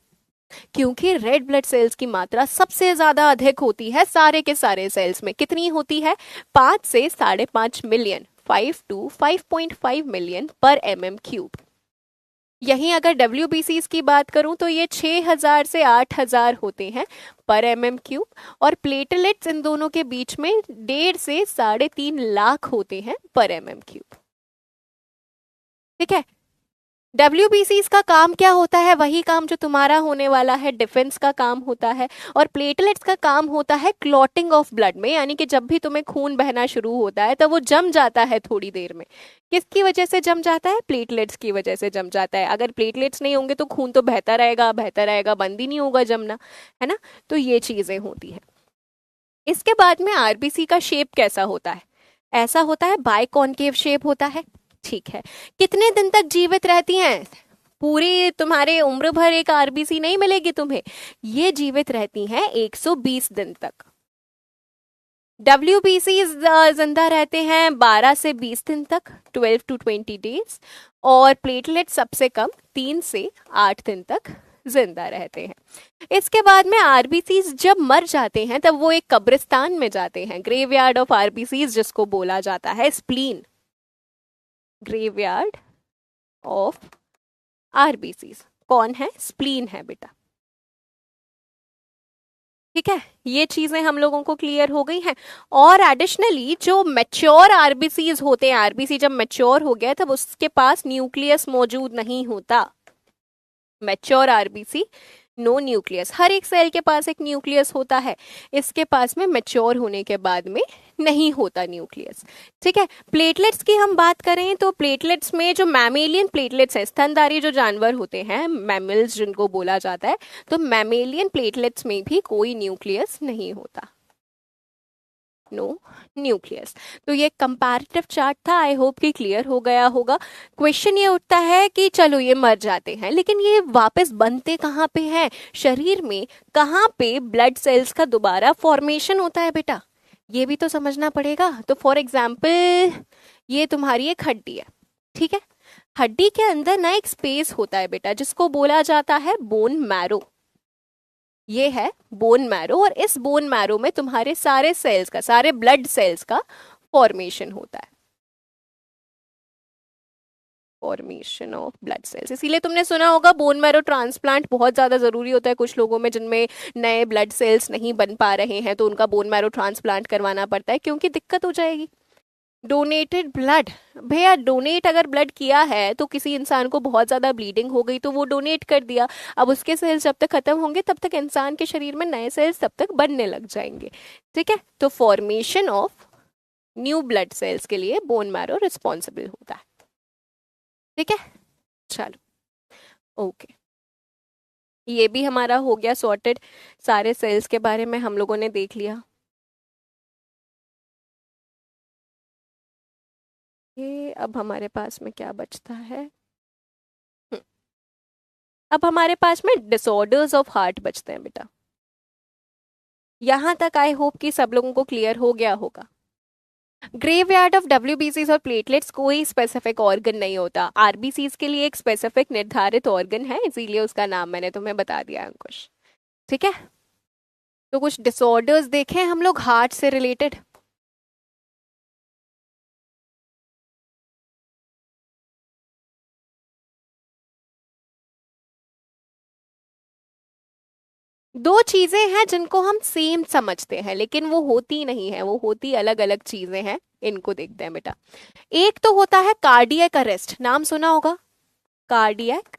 क्योंकि रेड ब्लड सेल्स की मात्रा सबसे ज्यादा अधिक होती है सारे के सारे सेल्स में। कितनी होती है? 5 से 5.5 मिलियन, 5 to 5.5 मिलियन पर MM³ यहीं अगर WBCs की बात करूं तो ये 6,000 से 8,000 होते हैं पर MM³। और प्लेटलेट्स इन दोनों के बीच में 1.5 से 3.5 लाख होते हैं पर MM³। ठीक है, WBCs का काम क्या होता है? वही काम जो तुम्हारा होने वाला है, डिफेंस का काम होता है। और प्लेटलेट्स का काम होता है क्लॉटिंग ऑफ ब्लड में, यानी कि जब भी तुम्हें खून बहना शुरू होता है तब वो जम जाता है थोड़ी देर में। किसकी वजह से जम जाता है? प्लेटलेट्स की वजह से जम जाता है। अगर प्लेटलेट्स नहीं होंगे तो खून तो बहता रहेगा, बंद ही नहीं होगा जमना, है ना। तो ये चीजें होती हैं। इसके बाद में आरबीसी का शेप कैसा होता है? ऐसा होता है, बाइकॉन्केव शेप होता है। ठीक है, कितने दिन तक जीवित रहती हैं? पूरी तुम्हारे उम्र भर एक आरबीसी नहीं मिलेगी तुम्हें, ये जीवित रहती हैं 120 दिन तक। WBC जिंदा रहते हैं 12 से 20 दिन तक, 12 to 20 डेज। और प्लेटलेट सबसे कम 3 से 8 दिन तक जिंदा रहते हैं। इसके बाद में आरबीसीज जब मर जाते हैं तब वो एक कब्रिस्तान में जाते हैं, ग्रेवयार्ड ऑफ आरबीसीज जिसको बोला जाता है स्प्लीन, ग्रेवयार्ड ऑफ आरबीसीज। कौन है? स्प्लीन है बेटा। ठीक है, ये चीजें हम लोगों को क्लियर हो गई हैं। और एडिशनली जो मेच्योर आरबीसीज होते हैं, आरबीसी जब मेच्योर हो गया तब उसके पास न्यूक्लियस मौजूद नहीं होता। मेच्योर आरबीसी नो न्यूक्लियस, हर एक सेल के पास एक न्यूक्लियस होता है, इसके पास में मेच्योर होने के बाद में नहीं होता न्यूक्लियस। ठीक है, प्लेटलेट्स की हम बात करें तो प्लेटलेट्स में जो मैमेलियन प्लेटलेट्स हैं, स्तनधारी जो जानवर होते हैं, मैमल्स जिनको बोला जाता है, तो मैमेलियन प्लेटलेट्स में भी कोई न्यूक्लियस नहीं होता, नो न्यूक्लियस। तो ये कंपैरेटिव चार्ट था, आई होप कि क्लियर हो गया होगा। क्वेश्चन ये उठता है कि चलो ये मर जाते हैं लेकिन ये वापस बनते कहाँ पे हैं शरीर में, कहाँ पे ब्लड सेल्स का दोबारा फॉर्मेशन होता है बेटा, ये भी तो समझना पड़ेगा। तो फॉर एग्जाम्पल ये तुम्हारी एक हड्डी है, ठीक है, हड्डी के अंदर ना एक स्पेस होता है बेटा जिसको बोला जाता है बोन मैरो। ये है बोन मैरो, और इस बोन मैरो में तुम्हारे सारे सेल्स का, सारे ब्लड सेल्स का फॉर्मेशन होता है, फॉर्मेशन ऑफ ब्लड सेल्स। इसीलिए तुमने सुना होगा बोन मैरो ट्रांसप्लांट बहुत ज्यादा जरूरी होता है कुछ लोगों में जिनमें नए ब्लड सेल्स नहीं बन पा रहे हैं, तो उनका बोन मैरो ट्रांसप्लांट करवाना पड़ता है क्योंकि दिक्कत हो जाएगी। डोनेटेड ब्लड, भैया डोनेट अगर ब्लड किया है तो किसी इंसान को बहुत ज्यादा ब्लीडिंग हो गई तो वो डोनेट कर दिया, अब उसके सेल्स जब तक खत्म होंगे तब तक इंसान के शरीर में नए सेल्स तब तक बनने लग जाएंगे। ठीक है, तो formation of new blood cells के लिए बोन मैरो रिस्पॉन्सिबल होता है। ठीक है, चलो, ओके, ये भी हमारा हो गया सॉर्टेड, सारे सेल्स के बारे में हम लोगों ने देख लिया। ये अब हमारे पास में क्या बचता है? अब हमारे पास में डिसऑर्डर्स ऑफ हार्ट बचते हैं बेटा। यहां तक आई होप कि सब लोगों को क्लियर हो गया होगा। ग्रेवयार्ड ऑफ डब्ल्यूबीसीज और प्लेटलेट्स कोई स्पेसिफिक ऑर्गन नहीं होता, आरबीसीज के लिए एक स्पेसिफिक निर्धारित ऑर्गन है, इसीलिए उसका नाम मैंने तुम्हें बता दिया अंकुश। ठीक है, तो कुछ डिसऑर्डर्स देखें हम लोग हार्ट से रिलेटेड। दो चीजें हैं जिनको हम सेम समझते हैं लेकिन वो होती नहीं है, वो होती अलग अलग चीजें हैं। इनको देखते हैं बेटा। एक तो होता है कार्डियक अरेस्ट, नाम सुना होगा, कार्डियक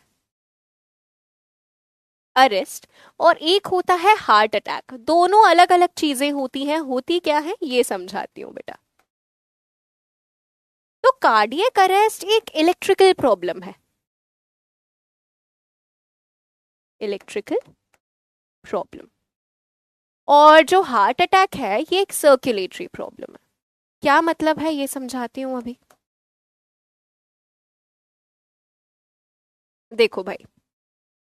अरेस्ट। और एक होता है हार्ट अटैक। दोनों अलग अलग चीजें होती हैं, होती क्या है ये समझाती हूँ बेटा। तो कार्डियक अरेस्ट एक इलेक्ट्रिकल प्रॉब्लम है, इलेक्ट्रिकल प्रॉब्लम। और जो हार्ट अटैक है ये एक सर्कुलेटरी प्रॉब्लम है। क्या मतलब है ये समझाती हूँ अभी। देखो भाई,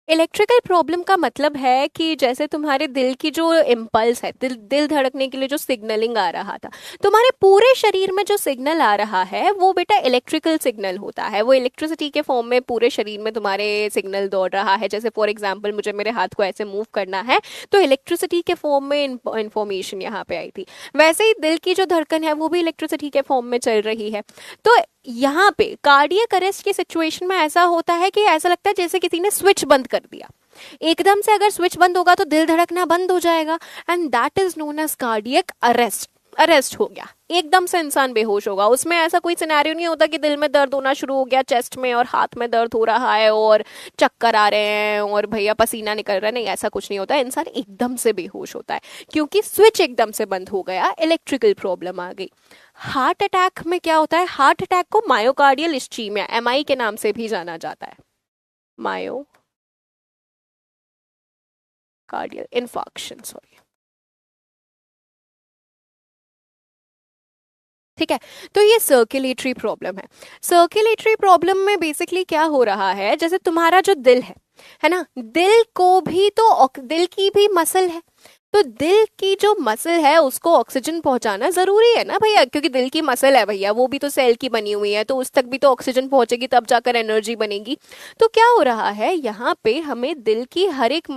इलेक्ट्रिकल प्रॉब्लम का मतलब है कि जैसे तुम्हारे दिल की जो इम्पल्स है, दिल दिल धड़कने के लिए जो सिग्नलिंग आ रहा था, तुम्हारे पूरे शरीर में जो सिग्नल आ रहा है वो बेटा इलेक्ट्रिकल सिग्नल होता है। वो इलेक्ट्रिसिटी के फॉर्म में पूरे शरीर में तुम्हारे सिग्नल दौड़ रहा है। जैसे फॉर एग्जांपल मुझे मेरे हाथ को ऐसे मूव करना है तो इलेक्ट्रिसिटी के फॉर्म में इंफॉर्मेशन यहाँ पे आई थी। वैसे ही दिल की जो धड़कन है वो भी इलेक्ट्रिसिटी के फॉर्म में चल रही है। तो यहाँ पे कार्डियक अरेस्ट की सिचुएशन में ऐसा होता है कि ऐसा लगता है जैसे किसी ने स्विच बंद कर दिया। एकदम से अगर स्विच बंद होगा तो दिल धड़कना बंद हो जाएगा, and that is known as cardiac arrest. Arrest हो गया, एकदम से इंसान बेहोश होगा। उसमें ऐसा कोई सिनेरियो नहीं होता कि दिल में दर्द होना शुरू हो गया, चेस्ट में और हाथ में दर्द हो रहा है और चक्कर आ रहे हैं और भैया पसीना निकल रहा है, नहीं ऐसा कुछ नहीं होता। इंसान एकदम से बेहोश होता है क्योंकि स्विच एकदम से बंद हो गया, इलेक्ट्रिकल प्रॉब्लम आ गई। हार्ट अटैक में क्या होता है, हार्ट अटैक को मायोकार्डियल इस्चीमिया, एमआई के नाम से भी जाना जाता है, मायोकार्डियल इन्फार्क्शन, सॉरी। ठीक है, तो ये सर्कुलेटरी प्रॉब्लम है। सर्कुलेटरी प्रॉब्लम में बेसिकली क्या हो रहा है, जैसे तुम्हारा जो दिल है ना, दिल को भी तो दिल की भी मसल है, तो दिल की जो मसल है उसको ऑक्सीजन पहुंचाना जरूरी है ना भैया, क्योंकि दिल की मसल है भैया, वो भी तो सेल की बनी हुई है, तो उस तक भी तो ऑक्सीजन पहुंचेगी तब जाकर एनर्जी बनेगी। तो क्या हो रहा है यहाँ पे, हमें दिल की हर एक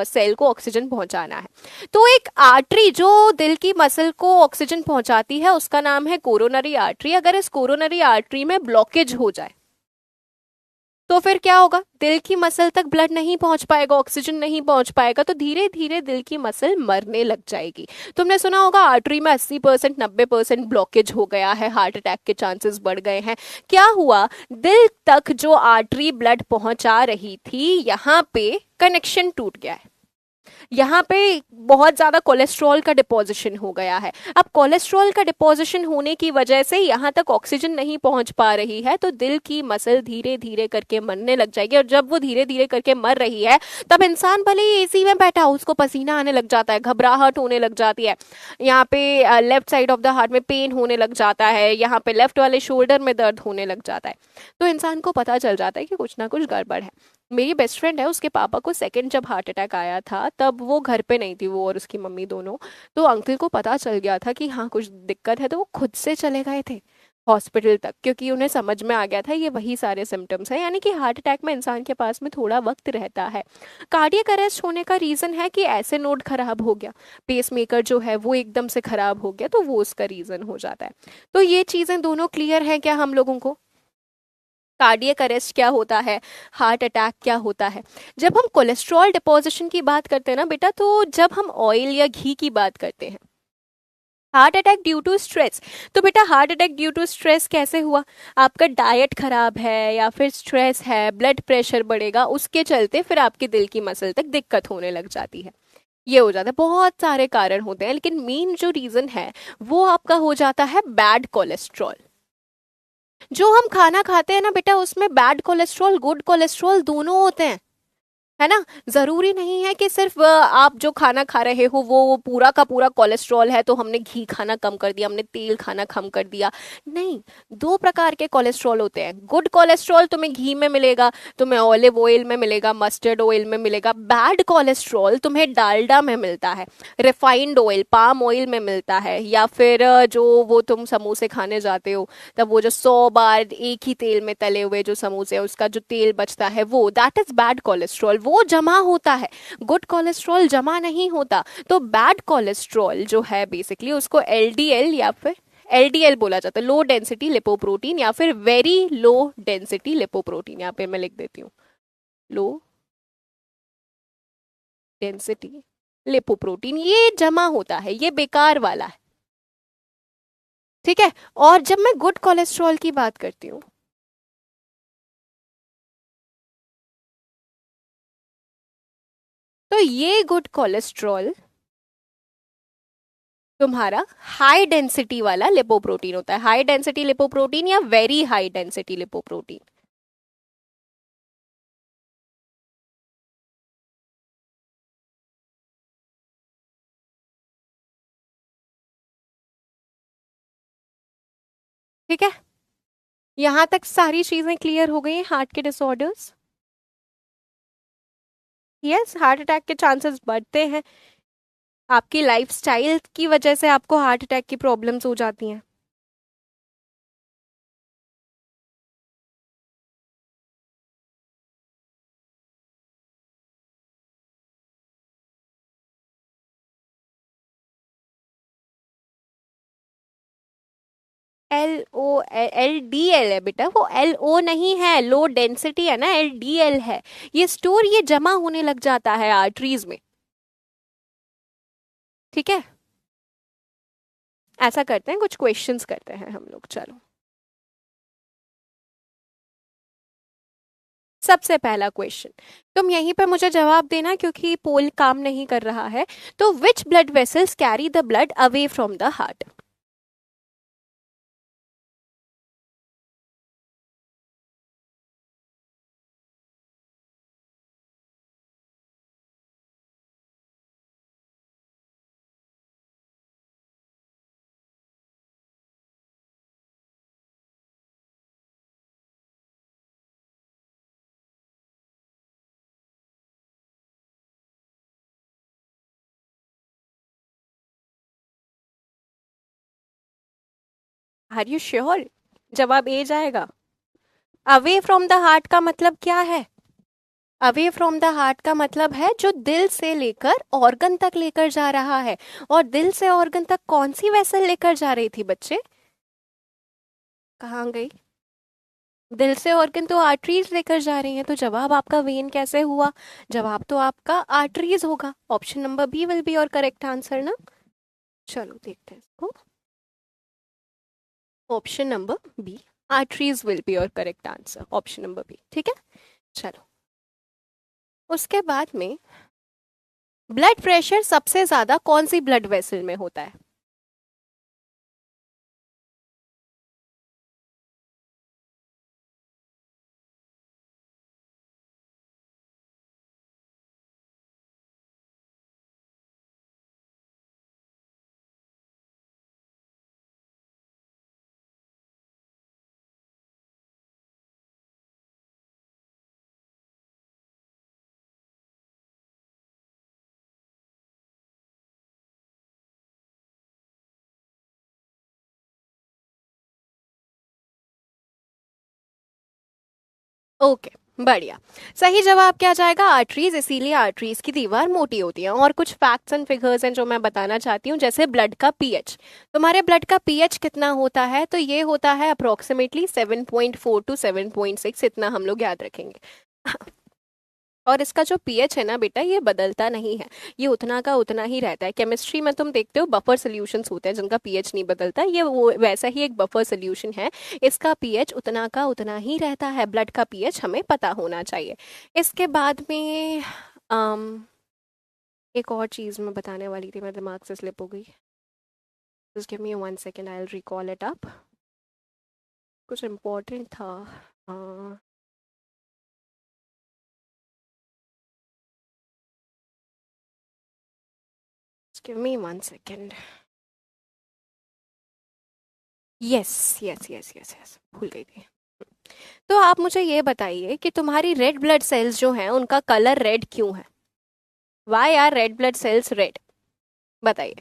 सेल को ऑक्सीजन पहुंचाना है। तो एक आर्टरी जो दिल की मसल को ऑक्सीजन पहुंचाती है उसका नाम है कोरोनरी आर्टरी। अगर इस कोरोनरी आर्टरी में ब्लॉकेज हो जाए तो फिर क्या होगा, दिल की मसल तक ब्लड नहीं पहुंच पाएगा, ऑक्सीजन नहीं पहुंच पाएगा, तो धीरे धीरे दिल की मसल मरने लग जाएगी। तुमने सुना होगा आर्टरी में 80% 90% ब्लॉकेज हो गया है, हार्ट अटैक के चांसेस बढ़ गए हैं। क्या हुआ, दिल तक जो आर्टरी ब्लड पहुंचा रही थी यहाँ पे कनेक्शन टूट गया है, यहाँ पे बहुत ज्यादा कोलेस्ट्रॉल का डिपोजिशन हो गया है। अब कोलेस्ट्रॉल का डिपोजिशन होने की वजह से यहाँ तक ऑक्सीजन नहीं पहुंच पा रही है, तो दिल की मसल धीरे धीरे करके मरने लग जाएगी। और जब वो धीरे धीरे करके मर रही है तब इंसान भले ही एसी में बैठा हो उसको पसीना आने लग जाता है, घबराहट होने लग जाती है, यहाँ पे left side of the heart में पेन होने लग जाता है, यहाँ पे लेफ्ट वाले शोल्डर में दर्द होने लग जाता है। तो इंसान को पता चल जाता है कि कुछ ना कुछ गड़बड़ है। मेरी बेस्ट फ्रेंड है, उसके पापा को सेकंड जब हार्ट अटैक आया था तब वो घर पे नहीं थी, वो और उसकी मम्मी दोनों। तो अंकल को पता चल गया था कि हाँ कुछ दिक्कत है, तो वो खुद से चले गए थे हॉस्पिटल तक, क्योंकि उन्हें समझ में आ गया था ये वही सारे सिम्टम्स हैं। यानी कि हार्ट अटैक में इंसान के पास में थोड़ा वक्त रहता है। कार्डियक अरेस्ट होने का रीज़न है कि ऐसे नोड खराब हो गया, पेसमेकर जो है वो एकदम से खराब हो गया, तो वो उसका रीज़न हो जाता है। तो ये चीज़ें दोनों क्लियर हैं क्या हम लोगों को, कार्डियक अरेस्ट क्या होता है, हार्ट अटैक क्या होता है। जब हम कोलेस्ट्रॉल डिपोजिशन की बात करते हैं ना बेटा, तो जब हम ऑयल या घी की बात करते हैं, heart attack due to stress, तो बेटा heart attack due to stress कैसे हुआ, आपका डाइट खराब है या फिर स्ट्रेस है, ब्लड प्रेशर बढ़ेगा, उसके चलते फिर आपके दिल की मसल तक दिक्कत होने लग जाती है। ये हो जाता है, बहुत सारे कारण होते हैं, लेकिन मेन जो रीजन है वो आपका हो जाता है बैड कोलेस्ट्रॉल। जो हम खाना खाते हैं ना बेटा, उसमें बैड कोलेस्ट्रॉल गुड कोलेस्ट्रॉल दोनों होते हैं। है ना। जरूरी नहीं है कि सिर्फ आप जो खाना खा रहे हो वो पूरा का पूरा कोलेस्ट्रॉल है, तो हमने घी खाना कम कर दिया, हमने तेल खाना कम कर दिया। नहीं, दो प्रकार के कोलेस्ट्रॉल होते हैं। गुड कोलेस्ट्रॉल तुम्हें घी में मिलेगा, तुम्हें ऑलिव ऑयल में मिलेगा, मस्टर्ड ऑयल में मिलेगा। बैड कोलेस्ट्रॉल तुम्हें डालडा में मिलता है, रिफाइंड ऑयल पाम ऑयल में मिलता है, या फिर जो वो तुम समोसे खाने जाते हो तब वो जो 100 बार एक ही तेल में तले हुए जो समोसे है उसका जो तेल बचता है, वो दैट इज बैड कोलेस्ट्रॉल, वो जमा होता है। गुड कोलेस्ट्रॉल जमा नहीं होता। तो बैड कोलेस्ट्रॉल जो है बेसिकली उसको एलडीएल या फिर एलडीएल बोला जाता है, लो डेंसिटी लिपोप्रोटीन या फिर वेरी लो डेंसिटी लिपोप्रोटीन। यहाँ पे मैं लिख देती हूँ, लो डेंसिटी लिपोप्रोटीन, ये जमा होता है, ये बेकार वाला है। ठीक है। और जब मैं गुड कोलेस्ट्रॉल की बात करती हूँ, तो ये गुड कोलेस्ट्रॉल तुम्हारा हाई डेंसिटी वाला लिपोप्रोटीन होता है। हाई डेंसिटी लिपोप्रोटीन या वेरी हाई डेंसिटी लिपोप्रोटीन। ठीक है। यहां तक सारी चीजें क्लियर हो गई हैं, हार्ट के डिसऑर्डर्स। यस, हार्ट अटैक के चांसेस बढ़ते हैं। आपकी लाइफस्टाइल की वजह से आपको हार्ट अटैक की प्रॉब्लम्स हो जाती हैं। LO LDL है बेटा, वो LO नहीं है, लो डेंसिटी है ना, LDL है। ये स्टोर, ये जमा होने लग जाता है आर्टरीज में। ठीक है। ऐसा करते हैं, कुछ क्वेश्चंस करते हैं हम लोग, चलो। सबसे पहला क्वेश्चन, तुम यहीं पर मुझे जवाब देना क्योंकि पोल काम नहीं कर रहा है। तो which blood vessels carry the blood away from the heart? Are you sure? जवाब ए जाएगा। अवे फ्रॉम द हार्ट का मतलब क्या है? अवे फ्रॉम द हार्ट का मतलब है जो दिल से लेकर ऑर्गन तक लेकर जा रहा है। और दिल से ऑर्गन तक कौन सी वेसल लेकर जा रही थी बच्चे? कहाँ गई? दिल से ऑर्गन तो आर्टरीज लेकर जा रही हैं, तो जवाब आपका वेन कैसे हुआ? जवाब तो आपका आर्टरीज होगा। Option number B will be our correct answer ना। चलो देखते हैं इसको। Option number B, arteries will be our correct answer, option number B. ठीक है। चलो, उसके बाद में ब्लड प्रेशर सबसे ज्यादा कौन सी ब्लड वेसल में होता है? ओके, बढ़िया। सही जवाब क्या जाएगा? आर्टरीज, इसीलिए आर्टरीज की दीवार मोटी होती है। और कुछ फैक्ट्स एंड फिगर्स हैं जो मैं बताना चाहती हूँ, जैसे ब्लड का पीएच। तुम्हारे ब्लड का पीएच कितना होता है? तो ये होता है अप्रोक्सीमेटली 7.4 टू 7.6, इतना हम लोग याद रखेंगे। और इसका जो पीएच है ना बेटा, ये बदलता नहीं है, ये उतना का उतना ही रहता है। केमिस्ट्री में तुम देखते हो बफर सोल्यूशंस होते हैं जिनका पीएच नहीं बदलता, ये वो वैसा ही एक बफर सोल्यूशन है। इसका पीएच उतना का उतना ही रहता है। ब्लड का पीएच हमें पता होना चाहिए। इसके बाद में एक और चीज़ मैं बताने वाली थी, मेरे दिमाग से स्लिप हो गई। Just give me 1 second, I will recall it up. कुछ इम्पोर्टेंट था। Give me 1 second. Yes yes yes yes yes, भूल गई थी। तो आप मुझे ये बताइए कि तुम्हारी रेड ब्लड सेल्स जो हैं उनका कलर रेड क्यों है? Why are red blood cells red? बताइए।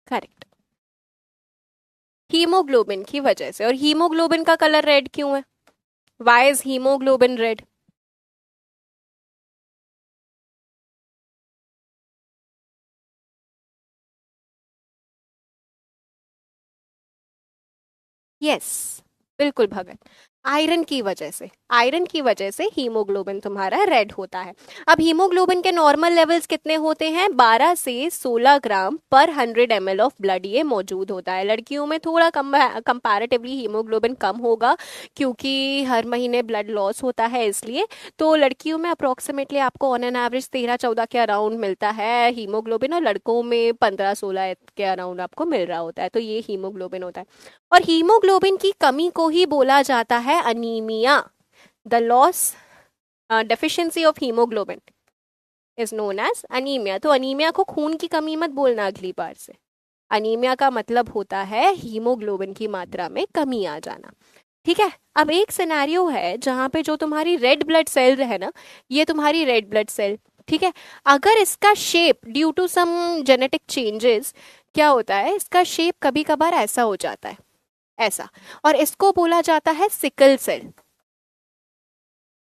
करेक्ट। हीमोग्लोबिन की वजह से। और हीमोग्लोबिन का कलर रेड क्यों है? Why is haemoglobin red? Yes, बिल्कुल भगत। आयरन की वजह से, आयरन की वजह से हीमोग्लोबिन तुम्हारा रेड होता है। अब हीमोग्लोबिन के नॉर्मल लेवल्स कितने होते हैं? 12 से 16 ग्राम पर 100 ml ऑफ ब्लड ये मौजूद होता है। लड़कियों में थोड़ा कम, कंपैरेटिवली हीमोग्लोबिन कम होगा, क्योंकि हर महीने ब्लड लॉस होता है इसलिए। तो लड़कियों में अप्रोक्सीमेटली आपको ऑन एन एवरेज 13-14 के अराउंड मिलता है हीमोग्लोबिन, और लड़कों में 15-16 के अराउंड आपको मिल रहा होता है। तो ये हीमोग्लोबिन होता है। और हीमोग्लोबिन की कमी को ही बोला जाता है anaemia. The loss, deficiency of haemoglobin is known as anaemia. तो अनीमिया को खून की कमी मत बोलना अगली बार से। अनीमिया का मतलब होता है हीमोग्लोबिन की मात्रा में कमी आ जाना। ठीक है। अब एक सिनेरियो है जहां पे जो तुम्हारी रेड ब्लड सेल है ना, ये तुम्हारी रेड ब्लड सेल, ठीक है, अगर इसका shape due to some genetic changes, क्या होता है, इसका शेप कभी कभार ऐसा हो जाता है, ऐसा, और इसको बोला जाता है सिकल सेल।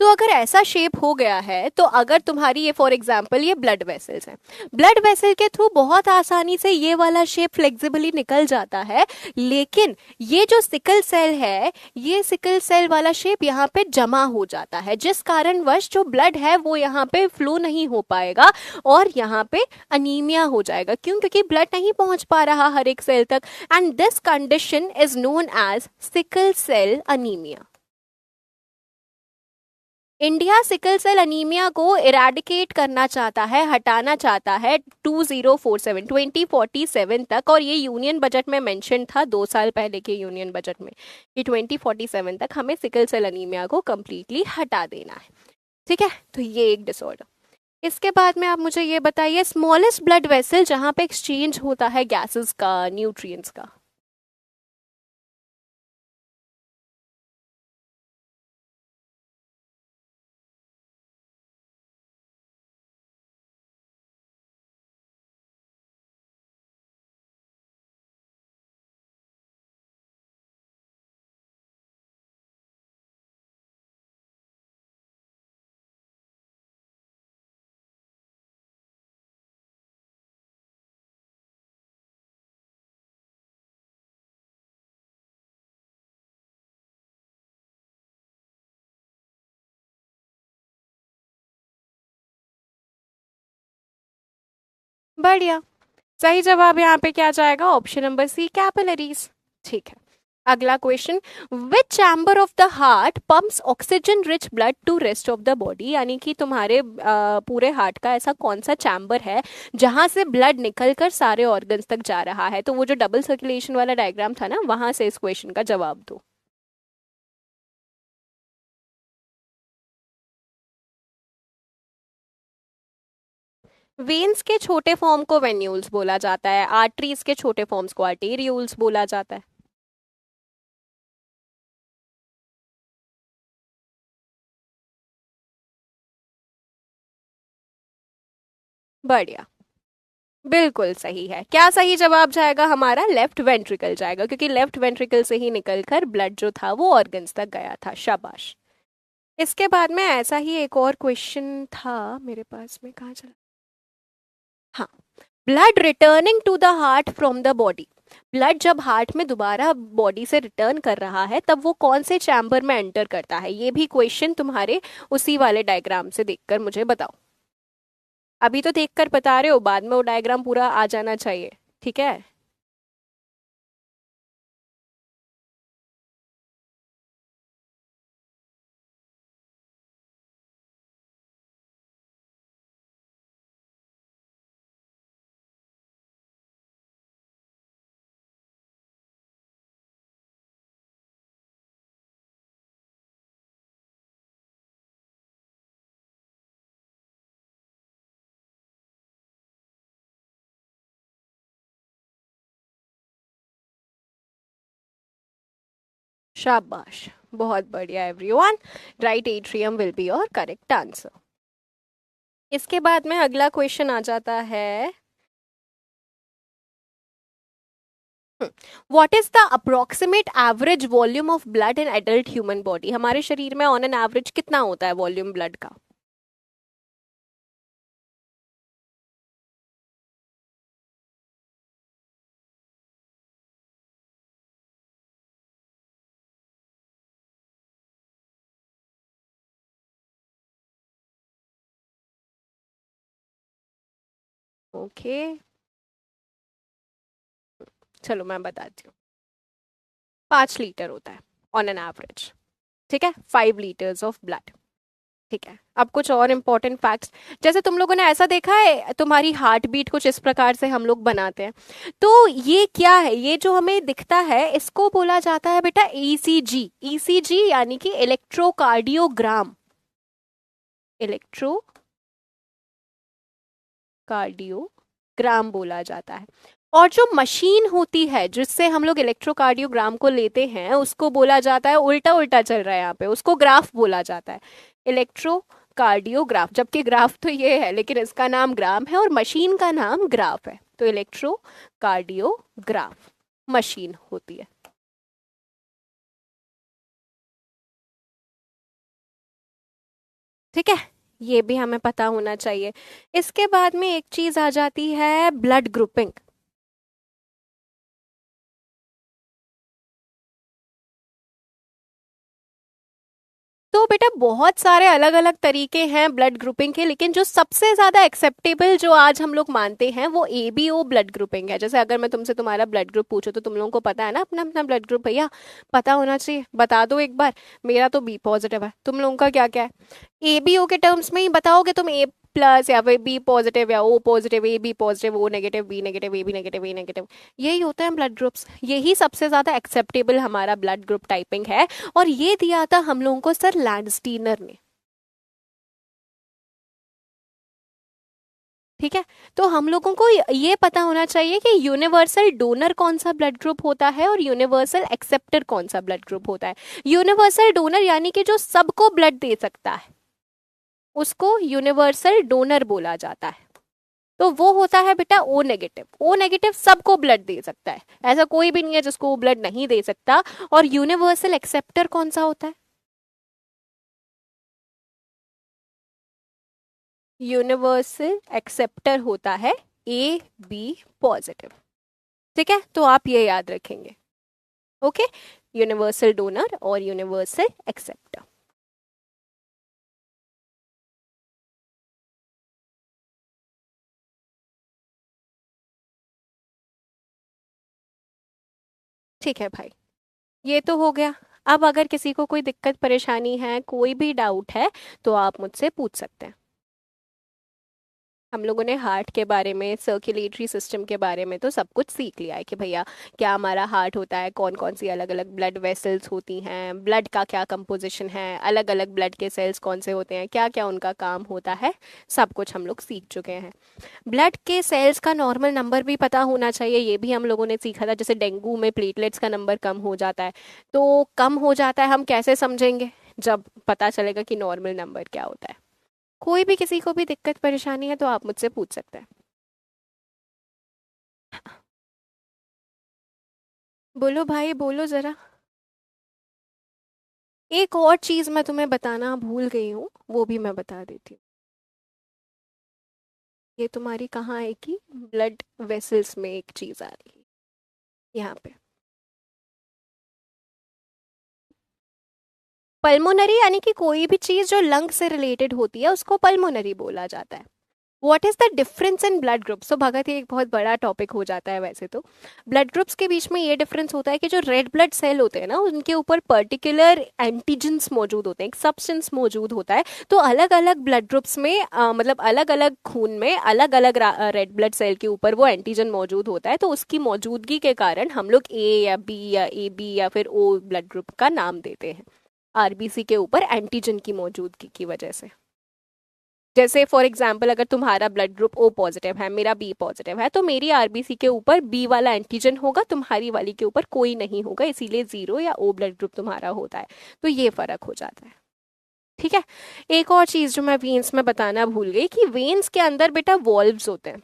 तो अगर ऐसा शेप हो गया है, तो अगर तुम्हारी ये फॉर एग्जांपल ये ब्लड वेसल्स हैं, ब्लड वेसल के थ्रू बहुत आसानी से ये वाला शेप फ्लेक्सिबली निकल जाता है। लेकिन ये जो सिकल सेल है, ये सिकल सेल वाला शेप यहाँ पे जमा हो जाता है, जिस कारणवश जो ब्लड है वो यहाँ पे फ्लो नहीं हो पाएगा और यहाँ पे अनीमिया हो जाएगा। क्यों? क्योंकि ब्लड नहीं पहुंच पा रहा हर एक सेल तक। And this condition is known as sickle cell anaemia. India sickle cell anaemia को इराडिकेट करना चाहता है, हटाना चाहता है 2047 तक। और ये यूनियन बजट में मेंशन था 2 साल पहले के यूनियन बजट में कि 2047 तक हमें सिकल सेल अनीमिया को कंप्लीटली हटा देना है। ठीक है, तो ये एक डिसऑर्डर। इसके बाद में आप मुझे ये बताइए, स्मॉलेस्ट ब्लड वेसल जहां पे एक्सचेंज होता है गैसेस का, न्यूट्रिएंट्स का। बढ़िया। सही जवाब यहाँ पे क्या जाएगा? Option number C, capillaries. ठीक है। अगला question, which chamber of the heart pumps oxygen rich blood to rest of the body? यानी कि तुम्हारे पूरे हार्ट का ऐसा कौन सा चैम्बर है जहां से ब्लड निकलकर सारे ऑर्गन्स तक जा रहा है? तो वो जो डबल सर्कुलेशन वाला डायग्राम था ना, वहां से इस क्वेश्चन का जवाब दो। वेन्स के छोटे फॉर्म को वेन्यूल्स बोला जाता है, आर्टरीज के छोटे फॉर्म्स को आर्टेरियूल्स बोला जाता है। बढ़िया, बिल्कुल सही है। क्या सही जवाब जाएगा हमारा? लेफ्ट वेंट्रिकल जाएगा, क्योंकि लेफ्ट वेंट्रिकल से ही निकलकर ब्लड जो था वो ऑर्गन्स तक गया था। शाबाश। इसके बाद में ऐसा ही एक और क्वेश्चन था मेरे पास में, कहाँ चला? हाँ, blood returning to the heart from the body. Blood जब हार्ट में दोबारा बॉडी से रिटर्न कर रहा है, तब वो कौन से चैम्बर में एंटर करता है? ये भी क्वेश्चन तुम्हारे उसी वाले डायग्राम से देखकर मुझे बताओ। अभी तो देखकर बता रहे हो, बाद में वो डायग्राम पूरा आ जाना चाहिए। ठीक है। शाबाश, बहुत बढ़िया everyone. Right atrium will be your correct answer. इसके बाद में अगला क्वेश्चन आ जाता है, what is the approximate average volume of blood in adult human body? हमारे शरीर में ऑन एन एवरेज कितना होता है वॉल्यूम ब्लड का? ओके, चलो मैं बताती हूँ। 5 लीटर होता है ऑन एन एवरेज। ठीक है, 5 लीटर्स ऑफ ब्लड। ठीक है, अब कुछ और इम्पोर्टेंट फैक्ट्स। जैसे तुम लोगों ने ऐसा देखा है, तुम्हारी हार्ट बीट कुछ इस प्रकार से हम लोग बनाते हैं। तो ये क्या है, ये जो हमें दिखता है इसको बोला जाता है बेटा ईसीजी। ईसीजी यानी कि इलेक्ट्रोकार्डियोग्राम। इलेक्ट्रोकार्डियोग्राम बोला जाता है। और जो मशीन होती है जिससे हम लोग इलेक्ट्रोकार्डियोग्राम को लेते हैं उसको बोला जाता है, उल्टा उल्टा चल रहा है यहाँ पे, उसको ग्राफ बोला जाता है। इलेक्ट्रोकार्डियोग्राफ, जबकि ग्राफ तो ये है लेकिन इसका नाम ग्राम है और मशीन का नाम ग्राफ है। तो इलेक्ट्रोकार्डियोग्राफ मशीन होती है। ठीक है, ये भी हमें पता होना चाहिए। इसके बाद में एक चीज आ जाती है, ब्लड ग्रुपिंग। तो बेटा बहुत सारे अलग अलग तरीके हैं ब्लड ग्रुपिंग के, लेकिन जो सबसे ज्यादा एक्सेप्टेबल जो आज हम लोग मानते हैं वो एबीओ ब्लड ग्रुपिंग है। जैसे अगर मैं तुमसे तुम्हारा ब्लड ग्रुप पूछूं तो तुम लोगों को पता है ना अपना अपना ब्लड ग्रुप, भैया पता होना चाहिए, बता दो एक बार। मेरा तो बी पॉजिटिव है, तुम लोगों का क्या क्या है? एबीओ के टर्म्स में ही बताओगे तुम, ए प्लस या फिर बी पॉजिटिव या O positive, A B positive, O negative, B negative, A B negative, A negative. यही होता है ब्लड ग्रुप्स, यही सबसे ज्यादा एक्सेप्टेबल हमारा ब्लड ग्रुप टाइपिंग है। और ये दिया था हम लोगों को सर लैंडस्टीनर ने। ठीक है, तो हम लोगों को ये पता होना चाहिए कि यूनिवर्सल डोनर कौन सा ब्लड ग्रुप होता है और यूनिवर्सल एक्सेप्टर कौन सा ब्लड ग्रुप होता है। यूनिवर्सल डोनर यानी कि जो सबको ब्लड दे सकता है उसको यूनिवर्सल डोनर बोला जाता है। तो वो होता है बेटा ओ नेगेटिव। ओ नेगेटिव सबको ब्लड दे सकता है, ऐसा कोई भी नहीं है जिसको वो ब्लड नहीं दे सकता। और यूनिवर्सल एक्सेप्टर कौन सा होता है? यूनिवर्सल एक्सेप्टर होता है ए बी पॉजिटिव। ठीक है, तो आप ये याद रखेंगे। ओके, यूनिवर्सल डोनर और यूनिवर्सल एक्सेप्टर। ठीक है भाई, ये तो हो गया। अब अगर किसी को कोई दिक्कत परेशानी है, कोई भी डाउट है, तो आप मुझसे पूछ सकते हैं। हम लोगों ने हार्ट के बारे में, सर्कुलेटरी सिस्टम के बारे में तो सब कुछ सीख लिया है कि भैया क्या हमारा हार्ट होता है, कौन कौन सी अलग अलग ब्लड वेसल्स होती हैं, ब्लड का क्या कंपोजिशन है, अलग अलग ब्लड के सेल्स कौन से होते हैं, क्या क्या उनका काम होता है, सब कुछ हम लोग सीख चुके हैं। ब्लड के सेल्स का नॉर्मल नंबर भी पता होना चाहिए, ये भी हम लोगों ने सीखा था। जैसे डेंगू में प्लेटलेट्स का नंबर कम हो जाता है, तो कम हो जाता है हम कैसे समझेंगे? जब पता चलेगा कि नॉर्मल नंबर क्या होता है। कोई भी किसी को भी दिक्कत परेशानी है तो आप मुझसे पूछ सकते हैं। बोलो भाई बोलो जरा। एक और चीज मैं तुम्हें बताना भूल गई हूँ, वो भी मैं बता देती हूँ। ये तुम्हारी कहाँ आएगी, ब्लड वेसल्स में एक चीज आ रही है यहाँ पे। पल्मोनरी यानी कि कोई भी चीज जो लंग से रिलेटेड होती है उसको पल्मोनरी बोला जाता है। What is the difference in blood groups? तो भगत ये एक बहुत बड़ा टॉपिक हो जाता है वैसे तो। ब्लड ग्रुप्स के बीच में ये डिफरेंस होता है कि जो रेड ब्लड सेल होते हैं ना उनके ऊपर पर्टिकुलर एंटीजेंस मौजूद होते हैं, एक सब्सटेंस मौजूद होता है। तो अलग अलग ब्लड ग्रुप्स में मतलब अलग अलग खून में अलग अलग रेड ब्लड सेल के ऊपर वो एंटीजन मौजूद होता है, तो उसकी मौजूदगी के कारण हम लोग ए या बी या ए बी या फिर ओ ब्लड ग्रुप का नाम देते हैं, आरबीसी के ऊपर एंटीजन की मौजूदगी की वजह से। जैसे फॉर एग्जाम्पल अगर तुम्हारा ब्लड ग्रुप ओ पॉजिटिव है, मेरा बी पॉजिटिव है, तो मेरी आरबीसी के ऊपर बी वाला एंटीजन होगा, तुम्हारी वाली के ऊपर कोई नहीं होगा, इसीलिए जीरो या ओ ब्लड ग्रुप तुम्हारा होता है। तो ये फर्क हो जाता है। ठीक है। एक और चीज जो मैं वेन्स में बताना भूल गई कि वेन्स के अंदर बेटा वॉल्व्स होते हैं।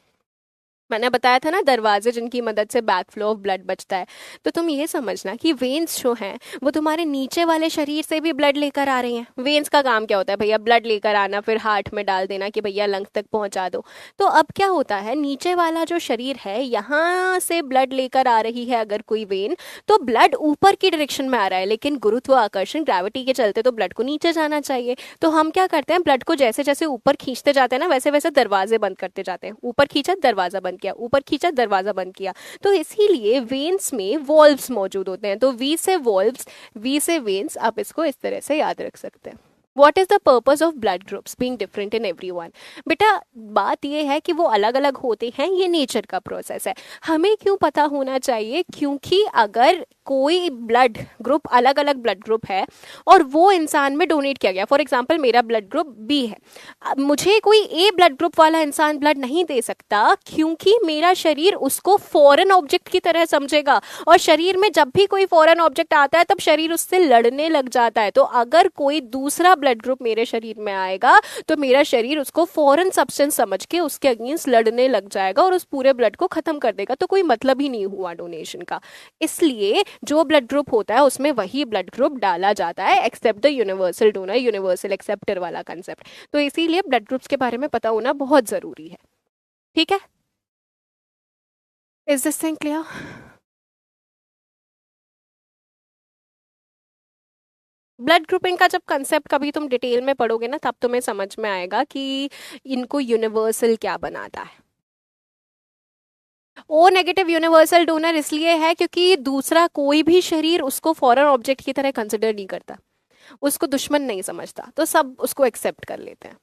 मैंने बताया था ना, दरवाजे जिनकी मदद से बैक फ्लो ऑफ ब्लड बचता है। तो तुम ये समझना कि वेन्स जो हैं वो तुम्हारे नीचे वाले शरीर से भी ब्लड लेकर आ रही हैं। वेन्स का काम क्या होता है भैया? ब्लड लेकर आना, फिर हार्ट में डाल देना कि भैया लंग्स तक पहुंचा दो। तो अब क्या होता है, नीचे वाला जो शरीर है यहाँ से ब्लड लेकर आ रही है अगर कोई वेन, तो ब्लड ऊपर की डायरेक्शन में आ रहा है, लेकिन गुरुत्वाकर्षण ग्रेविटी के चलते तो ब्लड को नीचे जाना चाहिए। तो हम क्या करते हैं, ब्लड को जैसे जैसे ऊपर खींचते जाते हैं ना, वैसे वैसे दरवाजे बंद करते जाते हैं। ऊपर खींचा दरवाजा बंद किया, ऊपर खींचा दरवाजा बंद किया। तो इसीलिए वेन्स में वॉल्व्स मौजूद होते हैं। तो वी से वॉल्व्स, वी से वेन्स, आप इसको इस तरह से याद रख सकते हैं। What is the purpose of blood groups being different in every one? बेटा बात यह है कि वो अलग अलग होते हैं, ये नेचर का प्रोसेस है। हमें क्यों पता होना चाहिए? क्योंकि अगर कोई ब्लड ग्रुप, अलग अलग ब्लड ग्रुप है और वो इंसान में डोनेट किया गया, फॉर एग्जाम्पल मेरा ब्लड ग्रुप बी है, अब मुझे कोई ए ब्लड ग्रुप वाला इंसान ब्लड नहीं दे सकता, क्योंकि मेरा शरीर उसको फॉरेन ऑब्जेक्ट की तरह समझेगा। और शरीर में जब भी कोई फॉरेन ऑब्जेक्ट आता है तब शरीर उससे लड़ने लग जाता है। तो अगर कोई दूसरा ब्लड ग्रुप मेरे शरीर में आएगा तो मेरा शरीर उसको फॉरेन सब्सटेंस समझ के उसके अगेंस्ट लड़ने लग जाएगा और उस पूरे ब्लड को खत्म कर देगा। तो कोई मतलब ही नहीं हुआ डोनेशन का। इसलिए जो ब्लड ग्रुप होता है उसमें वही ब्लड ग्रुप डाला जाता है, except the universal donor, universal acceptor वाला कंसेप्ट। तो इसीलिए ब्लड ग्रुप्स के बारे में पता होना बहुत जरूरी है। ठीक है, is this thing clear? Blood grouping का जब कंसेप्ट कभी तुम डिटेल में पढ़ोगे ना, तब तुम्हें समझ में आएगा कि इनको यूनिवर्सल क्या बनाता है। ओ नेगेटिव यूनिवर्सल डोनर इसलिए है क्योंकि दूसरा कोई भी शरीर उसको फॉरेन ऑब्जेक्ट की तरह कंसिडर नहीं करता, उसको दुश्मन नहीं समझता, तो सब उसको एक्सेप्ट कर लेते हैं।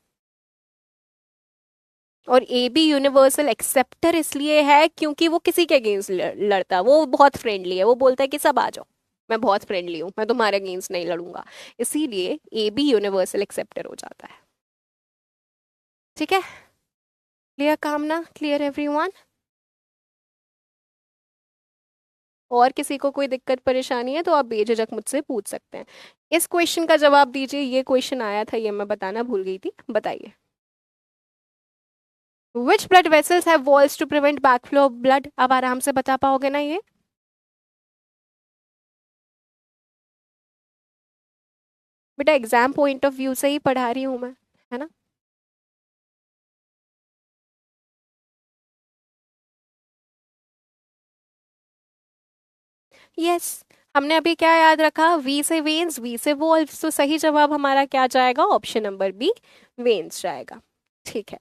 और ए बी यूनिवर्सल एक्सेप्टर इसलिए है क्योंकि वो किसी के अगेंस्ट लड़ता, वो बहुत फ्रेंडली है, वो बोलता है कि सब आ जाओ, मैं बहुत फ्रेंडली हूं, मैं तुम्हारे अगेंस्ट नहीं लड़ूंगा। इसीलिए ए बी यूनिवर्सल एक्सेप्टर हो जाता है। ठीक है, क्लियर कामना? Clear everyone? और किसी को कोई दिक्कत परेशानी है तो आप बेझिझक मुझसे पूछ सकते हैं। इस क्वेश्चन का जवाब दीजिए, ये क्वेश्चन आया था, ये मैं बताना भूल गई थी, बताइए। Which blood vessels have walls to prevent backflow of blood? अब आराम से बता पाओगे ना ये? बेटा एग्जाम पॉइंट ऑफ व्यू से ही पढ़ा रही हूं मैं, है ना? यस। हमने अभी क्या याद रखा? वी से वेन्स, वी से वॉल्व्स, तो सही जवाब हमारा क्या जाएगा? ऑप्शन नंबर बी, वेन्स जाएगा। ठीक है,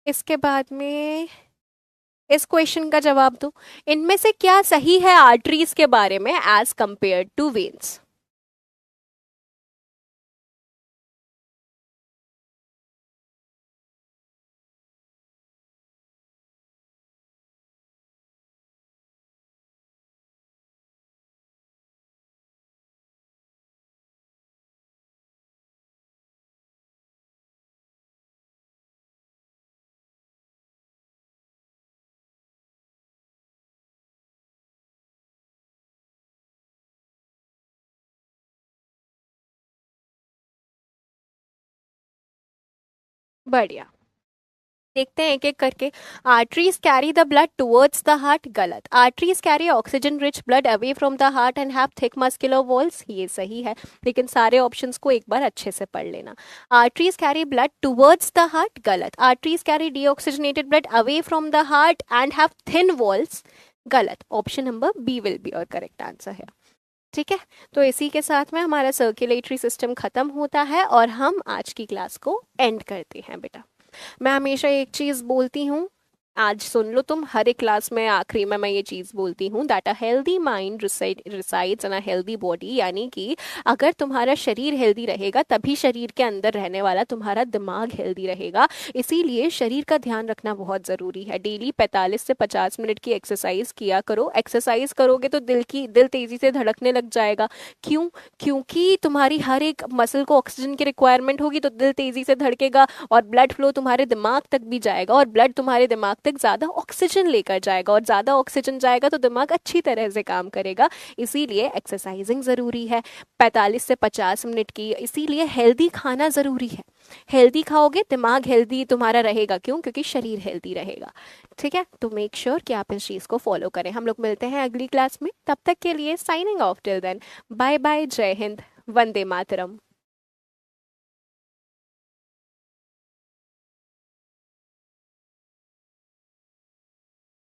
इसके बाद में इस क्वेश्चन का जवाब दो। इनमें से क्या सही है आर्टरीज के बारे में एज कंपेयर टू वेन्स? बढ़िया, देखते हैं एक एक करके। Arteries carry the blood towards the heart, गलत। Arteries carry oxygen rich blood away from the heart and have thick muscular walls, ये सही है, लेकिन सारे ऑप्शंस को एक बार अच्छे से पढ़ लेना। Arteries carry blood towards the heart, गलत। Arteries carry deoxygenated blood away from the heart and have thin walls, गलत। Option number B will be our correct answer है। ठीक है, तो इसी के साथ में हमारा सर्कुलेटरी सिस्टम खत्म होता है और हम आज की क्लास को एंड करते हैं। बेटा मैं हमेशा एक चीज बोलती हूँ आज सुन लो तुम, हर एक क्लास में आखिरी में मैं ये चीज बोलती हूँ, that a healthy mind resides in a healthy body, यानी कि अगर तुम्हारा शरीर हेल्दी रहेगा तभी शरीर के अंदर रहने वाला तुम्हारा दिमाग हेल्दी रहेगा। इसीलिए शरीर का ध्यान रखना बहुत जरूरी है। डेली 45 से 50 मिनट की एक्सरसाइज किया करो। एक्सरसाइज करोगे तो दिल तेजी से धड़कने लग जाएगा। क्यों? क्योंकि तुम्हारी हर एक मसल को ऑक्सीजन की रिक्वायरमेंट होगी, तो दिल तेजी से धड़केगा और ब्लड फ्लो तुम्हारे दिमाग तक भी जाएगा, और ब्लड तुम्हारे दिमाग तक ज्यादा ऑक्सीजन लेकर जाएगा, और ज्यादा ऑक्सीजन जाएगा तो दिमाग अच्छी तरह से काम करेगा। इसीलिए एक्सरसाइजिंग जरूरी है 45 से 50 मिनट की। इसीलिए हेल्दी खाना जरूरी है। हेल्दी खाओगे दिमाग हेल्दी तुम्हारा रहेगा। क्यों? क्योंकि शरीर हेल्दी रहेगा। ठीक है, तो मेक श्योर कि आप इस चीज को फॉलो करें। हम लोग मिलते हैं अगली क्लास में, तब तक के लिए signing off till then. Bye bye, जय हिंद, वंदे मातरम।